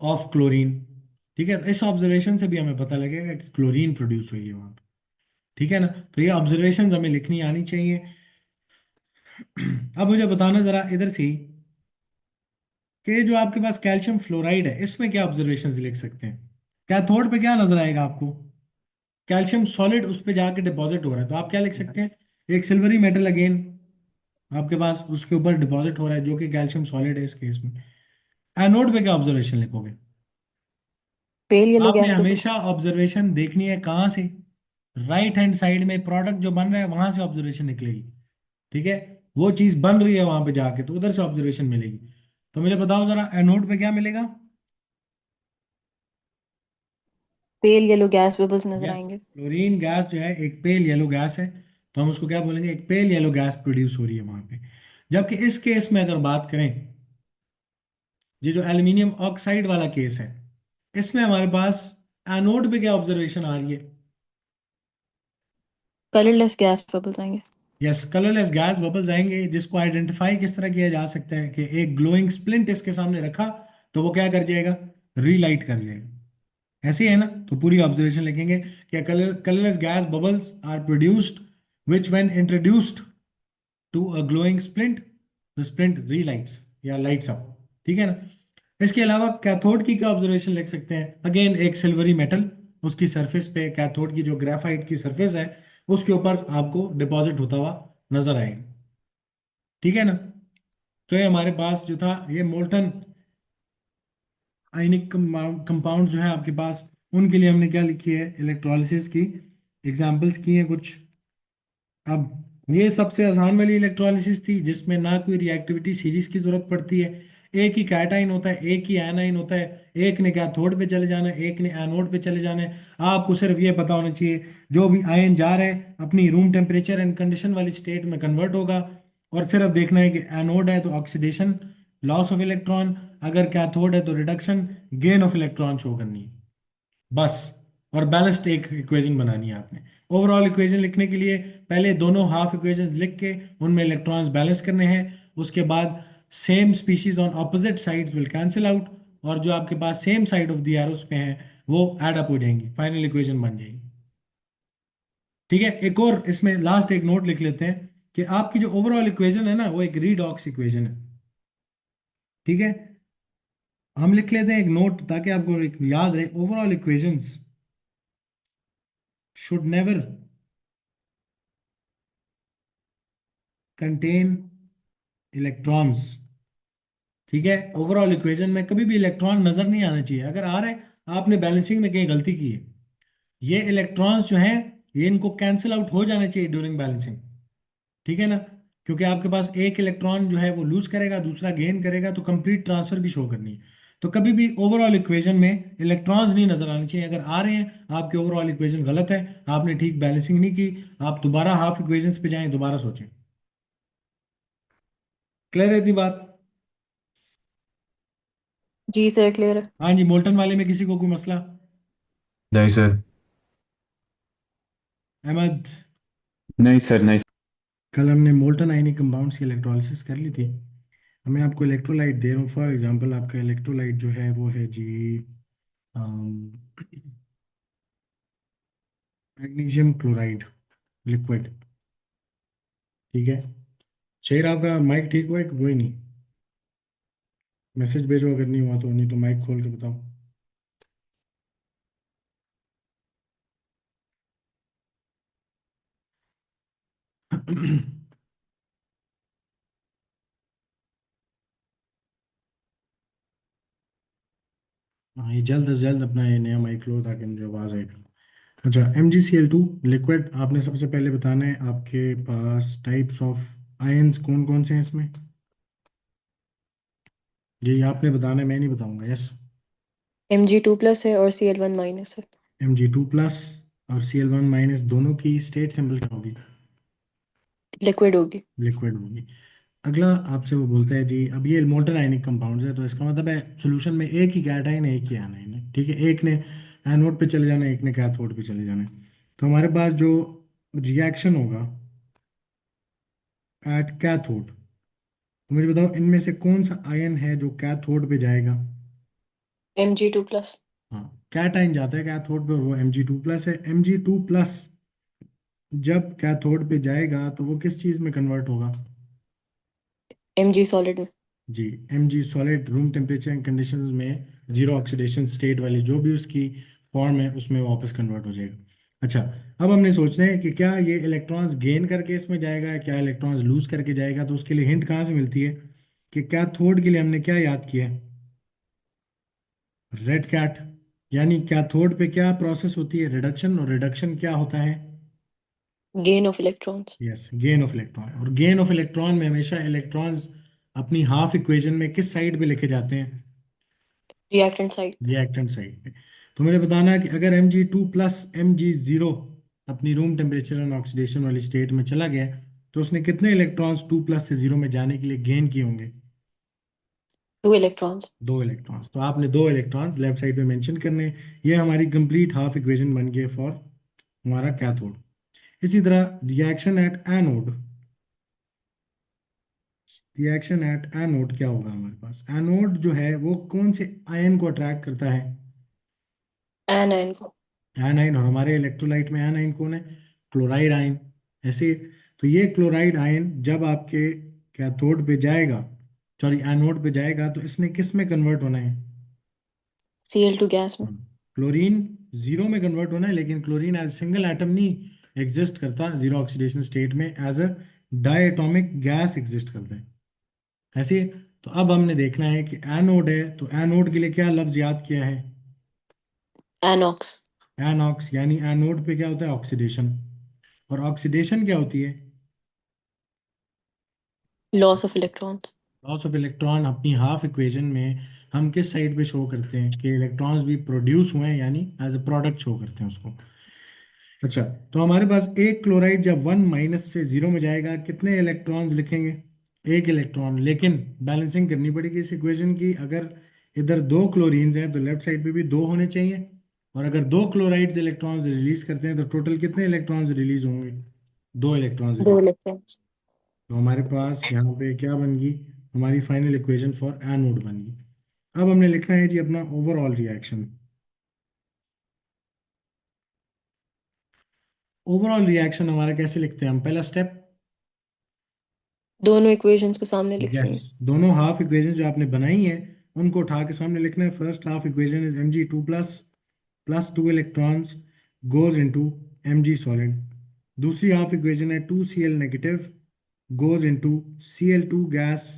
ऑफ क्लोरीन। ठीक है, इस ऑब्जर्वेशन से भी हमें पता लगेगा कि क्लोरीन प्रोड्यूस हुई है वहां पर। ठीक है ना, तो ये ऑब्जर्वेशन हमें लिखनी आनी चाहिए। अब मुझे बताना जरा इधर से ही कि जो आपके पास कैल्शियम फ्लोराइड है, इसमें क्या ऑब्जर्वेशंस लिख सकते हैं। कैथोड पे क्या नजर आएगा आपको, कैल्शियम सॉलिड उस पे जाके डिपॉजिट हो रहा है, तो आप क्या लिख सकते हैं, एक सिल्वरी मेटल अगेन आपके पास उसके ऊपर डिपॉजिट हो रहा है, जो कि कैल्शियम सॉलिड है इस केस में। एनोड पे क्या ऑब्जर्वेशन लिखोगे। पेल येलो आपने गैस बबल्स। हमेशा ऑब्जर्वेशन देखनी है कहाँ से, राइट हैंड साइड में प्रोडक्ट जो बन रहा है वहां से ऑब्जर्वेशन निकलेगी। ठीक है, वो चीज बन रही है वहां पे जाके, तो उधर से ऑब्जर्वेशन मिलेगी। तो मुझे बताओ जरा एनोड पे क्या मिलेगा। पेल येलो गैस बबल्स नजर यस, आएंगे। क्लोरीन गैस जो है एक पेल येलो गैस है। तो हम उसको क्या बोलेंगे, एक पेल येलो गैस प्रोड्यूस हो रही है वहां पे। जबकि इस केस में अगर बात करें, ये जो एल्यूमिनियम ऑक्साइड वाला केस है, इसमें हमारे पास एनोड पे क्या ऑब्जर्वेशन आ रही है। कलरलेस गैस बबल्स आएंगे। यस, कलरलेस गैस बबल्स आएंगे, जिसको आइडेंटिफाई किस तरह किया जा सकता है कि एक ग्लोइंग स्प्लिंट इसके सामने रखा, तो वो क्या कर जाएगा, रीलाइट कर जाएगा। ऐसे ही है ना, तो पूरी ऑब्जर्वेशन लिखेंगे कि colourless gas bubbles are produced which when introduced to a glowing splint, the splint relights या लाइट्स अप। ठीक है ना। इसके अलावा कैथोड की क्या ऑब्जर्वेशन लिख सकते हैं, अगेन एक सिल्वरी मेटल उसकी सरफेस पे, कैथोड की जो ग्रेफाइट की सरफेस है उसके ऊपर आपको डिपॉजिट होता हुआ नजर आएगा। ठीक है ना, तो ये हमारे पास जो था ये मोल्टन आयनिक कंपाउंड जो है आपके पास, उनके लिए हमने क्या लिखी है, इलेक्ट्रोलिसिस की एग्जांपल्स की हैं कुछ। अब ये सबसे आसान वाली इलेक्ट्रोलिसिस थी, जिसमें ना कोई रिएक्टिविटी सीरीज की जरूरत पड़ती है। एक ही कैटाइन होता है, एक ही एनाइन होता है, एक ने कैथोड पे चले जाना है, एक ने एनोड पे चले जाना है। आपको सिर्फ ये पता होना चाहिए जो भी आयन जा रहा है अपनी रूम टेम्परेचर एंड कंडीशन वाली स्टेट में कन्वर्ट होगा। और सिर्फ देखना है कि एनोड है तो ऑक्सीडेशन, लॉस ऑफ इलेक्ट्रॉन, अगर कैथोड है तो reduction, gain of electron show करनी है, बस। और बैलेंस्ड एक इक्वेशन बनानी है आपने। ओवरऑल इक्वेशन लिखने के लिए पहले दोनों हाफ इक्वेशंस लिख के उनमें इलेक्ट्रॉन्स बैलेंस करने हैं। उसके बाद same species on opposite sides will cancel out, और जो आपके पास same side of the arrows पे हैं वो एड अप हो जाएंगी, फाइनल इक्वेशन बन जाएगी। ठीक है, एक और इसमें लास्ट एक नोट लिख लेते हैं कि आपकी जो ओवरऑल इक्वेशन है ना, वो एक रीडॉक्स इक्वेशन है। ठीक है, हम लिख लेते हैं एक नोट ताकि आपको एक याद रहे, overall equations should never contain electrons। ठीक है, ओवरऑल इक्वेशन में कभी भी इलेक्ट्रॉन नजर नहीं आना चाहिए। अगर आ रहा है, आपने बैलेंसिंग में कहीं गलती की है। ये इलेक्ट्रॉन्स जो हैं, ये इनको कैंसिल आउट हो जाना चाहिए ड्यूरिंग बैलेंसिंग। ठीक है ना, क्योंकि आपके पास एक इलेक्ट्रॉन जो है वो लूज करेगा, दूसरा गेन करेगा, तो कंप्लीट ट्रांसफर भी शो करनी है। तो कभी भी ओवरऑल इक्वेशन में इलेक्ट्रॉन्स नहीं नजर आने चाहिए। अगर आ रहे हैं, आपकी ओवरऑल इक्वेशन गलत है, आपने ठीक बैलेंसिंग नहीं की। आप दोबारा हाफ इक्वेशंस पे जाएं, दोबारा सोचें। क्लियर है इतनी बात? जी सर, क्लियर है। हाँ जी, मोल्टन वाले में किसी को कोई मसला? नहीं सर। अहमद, नहीं सर, नहीं। कल हमने मोल्टन आयनिक कंपाउंड्स की इलेक्ट्रोलिसिस कर ली थी। मैं आपको इलेक्ट्रोलाइट दे रहा हूँ। फॉर एग्जांपल, आपका इलेक्ट्रोलाइट जो है वो है जी मैग्नीशियम क्लोराइड लिक्विड। ठीक है। शेर, आपका माइक ठीक हुआ है कि कोई नहीं? मैसेज भेजो अगर नहीं हुआ तो, नहीं तो माइक खोल के बताओ। हाँ, ये जल्द से जल्द अपना ये नया माइक लो ताकि मुझे आवाज़ आए। अच्छा, MgCl2 लिक्विड, आपने सबसे पहले बताना है आपके पास टाइप्स ऑफ आयंस कौन कौन से हैं इसमें। ये आपने बताना है, मैं नहीं बताऊंगा। यस। Mg2+ है और Cl1- है। Mg2+ और Cl1- दोनों की स्टेट सिंबल क्या होगी? लिक्विड होगी। लिक्विड होगी। अगला आपसे वो बोलता है जी, अब ये मोल्टन आयनिक कंपाउंड्स है, तो इसका मतलब है सॉल्यूशन में एक ही कैटायन है, एक ही आनायन है। ठीक है, एक ने एनोड पे चले जाना है, एक ने कैथोड पे चले जाना है। तो हमारे पास जो रिएक्शन होगा एट कैथोड, तो मुझे बताओ इनमें से कौन सा आयन है जो कैथोड पे जाएगा? Mg2+। हाँ, कैटायन जाता है कैथोड पे और वो Mg2+ है। Mg2+ जब कैथोड पे जाएगा तो वो किस चीज़ में कन्वर्ट होगा? Mg सॉलिड में। जी, Mg solid room temperature and conditions में जीरो ऑक्सीडेशन स्टेट वाली जो भी उसकी फॉर्म है उसमें वापस कन्वर्ट हो जाएगा। अच्छा, अब हमने सोचना है कि क्या ये इलेक्ट्रॉन्स गेन करके इसमें जाएगा, क्या इलेक्ट्रॉन्स लूज करके जाएगा। तो उसके लिए हिंट कहाँ से मिलती है कि कैथोड के लिए हमने क्या याद किया है? Red cat. यानी कैथोड पे क्या प्रोसेस होती है? रिडक्शन। और रिडक्शन क्या होता है? Gain of electrons. Yes, gain of electron. और गेन ऑफ इलेक्ट्रॉन में हमेशा इलेक्ट्रॉन्स अपनी हाफ इक्वेशन में किस साइड पे लेके जाते हैं? Reactant side. रिएक्टेंट साइड पे। तो मुझे बताना है कि अगर Mg2+ Mg0 अपनी रूम टेम्परेचर एंड ऑक्सीडेशन वाली स्टेट में चला गया, तो उसने कितने इलेक्ट्रॉन्स 2+ से 0 में जाने के लिए गेन किए होंगे? 2 इलेक्ट्रॉन्स। दो इलेक्ट्रॉन्स। तो आपने दो इलेक्ट्रॉन्स लेफ्ट साइड पे मेंशन करने हैं। ये हमारी कंप्लीट हाफ इक्वेशन बन गई फॉर हमारा कैथोड। इसी तरह reaction at anode. Reaction at anode क्या होगा हमारे पास? एनोड जो है वो कौन से आयन को अट्रैक्ट करता है? एनायन को। एनाइन। और हमारे इलेक्ट्रोलाइट में एनाइन कौन है? Chloride ion. ऐसे, तो ये क्लोराइड आयन जब आपके कैथोड पे जाएगा, सॉरी एनोड पे जाएगा, तो इसने किस में कन्वर्ट होना है? Cl2 गैस में। क्लोरीन जीरो में कन्वर्ट होना है। लेकिन क्लोरीन एज सिंगल एटम नहीं एग्जिस्ट करता जीरो ऑक्सीडेशन स्टेट में, as a diatomic gas exist करता है। ऐसे, तो अब हमने देखना है कि एनोड है, तो एनोड के लिए क्या लफ्ज याद किया है? एनॉक्स। एनॉक्स। यानी एनोड पे क्या होता है? ऑक्सीडेशन। और ऑक्सीडेशन क्या होती है? Loss of electrons. Loss of electron. अपनी हाफ इक्वेशन में हम किस साइड पे शो करते हैं कि इलेक्ट्रॉन्स भी प्रोड्यूस हुए हैं, यानी एज अ प्रोडक्ट शो करते हैं उसको। अच्छा, तो हमारे पास एक क्लोराइड जब 1- से 0 में जाएगा, कितने इलेक्ट्रॉन्स लिखेंगे? एक इलेक्ट्रॉन। लेकिन बैलेंसिंग करनी पड़ेगी इस इक्वेशन की। अगर इधर दो क्लोरीन्स हैं तो लेफ्ट साइड पे भी दो होने चाहिए। और अगर दो क्लोराइड्स इलेक्ट्रॉन्स रिलीज करते हैं तो टोटल कितने इलेक्ट्रॉन्स रिलीज होंगे? दो इलेक्ट्रॉन्स दो रिलीज। इलेक्ट्रॉन्स। तो हमारे पास यहाँ पे क्या बन गई? हमारी फाइनल इक्वेशन फॉर एनोड बन गई। अब हमने लिखना है जी अपना ओवरऑल रिएक्शन। ओवरऑल रिएक्शन हमारा कैसे लिखते हैं हम? पहला स्टेप, दोनों इक्वेशंस को सामने लिख यस, लेंगे। दोनों हाफ इक्वेशन जो आपने बनाई है उनको उठा के सामने लिखना है। First half equation is Mg2+ plus 2 electrons goes into Mg solid. दूसरी हाफ इक्वेशन है 2Cl negative goes into Cl2 gas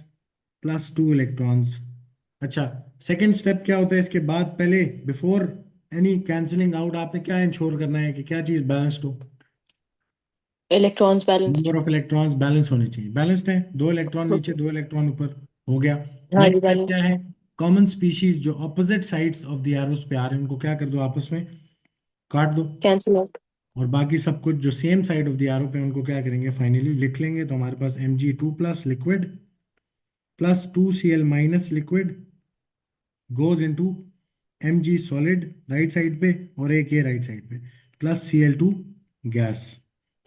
plus 2 electrons. अच्छा, सेकंड स्टेप क्या होता है इसके बाद? पहले बिफोर एनी कैंसलिंग आउट आपने क्या इंश्योर करना है कि क्या चीज़ बैलेंस्ड हो? Electrons balanced. Number of electrons balance होने चाहिए। बैलेंस्ड है, 2 इलेक्ट्रॉन नीचे 2 इलेक्ट्रॉन ऊपर, हो गया। हाँ जी, नेक्स्ट स्टेप क्या बैलेंस्ड। है? कॉमन स्पीशीज जो opposite sides of the arrows पे आ रहे हैं उनको क्या कर दो, आपस में काट दो। Cancel out. और बाकी सब कुछ जो same side of the arrow पे उनको क्या करेंगे, फाइनली लिख लेंगे। तो हमारे पास Mg2+ liquid plus 2Cl minus liquid goes into Mg solid right side पे, और एक ये राइट साइड पे प्लस Cl2 गैस।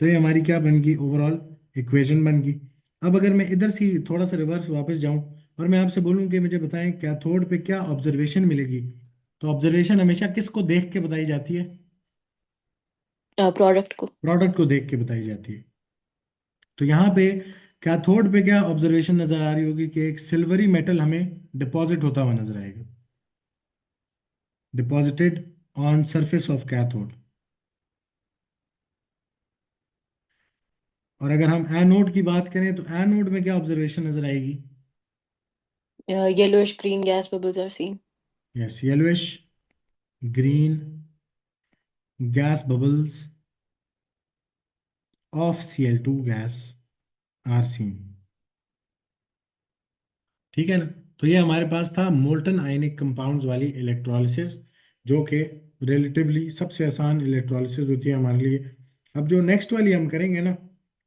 तो ये हमारी क्या बन गई, ओवरऑल इक्वेशन बन गई। अब अगर मैं इधर से थोड़ा सा रिवर्स वापस जाऊं और मैं आपसे बोलूं कि मुझे बताएं कैथोड पे क्या ऑब्जर्वेशन मिलेगी, तो ऑब्जर्वेशन हमेशा किसको देख के बताई जाती है? Product को. प्रोडक्ट को देख के बताई जाती है। तो यहाँ पे कैथोड पे क्या ऑब्जर्वेशन नजर आ रही होगी कि एक सिल्वरी मेटल हमें डिपॉजिट होता हुआ नजर आएगा, deposited on surface of cathode. और अगर हम एनोड की बात करें तो एनोड में क्या ऑब्जर्वेशन नजर आएगी? Yellowish green gas bubbles are seen. Yes, yellowish green gas bubbles of Cl2 gas are seen. ठीक है ना? तो ये हमारे पास था मोल्टन आयनिक कंपाउंड्स वाली इलेक्ट्रोलिसिस, जो कि रिलेटिवली सबसे आसान इलेक्ट्रोलिसिस होती है हमारे लिए। अब जो नेक्स्ट वाली हम करेंगे ना,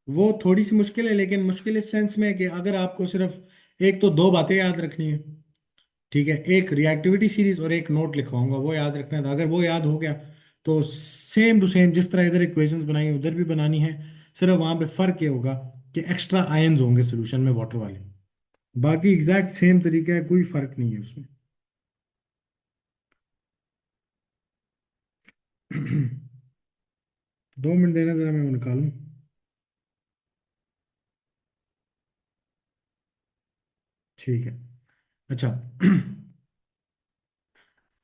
वो थोड़ी सी मुश्किल है, लेकिन मुश्किल इस सेंस में है कि अगर आपको सिर्फ एक तो दो बातें याद रखनी है, ठीक है, एक रिएक्टिविटी सीरीज और एक नोट लिखवाऊंगा, वो याद रखना था। अगर वो याद हो गया तो सेम टू सेम जिस तरह इधर इक्वेशंस बनाई उधर भी बनानी है, सिर्फ वहां पे फर्क ये होगा कि एक्स्ट्रा आयंस होंगे सोल्यूशन में वाटर वाले, बाकी एग्जैक्ट सेम तरीका है, कोई फर्क नहीं है उसमें। 2 मिनट देना जरा, मैं वो निकालूं। ठीक है, अच्छा।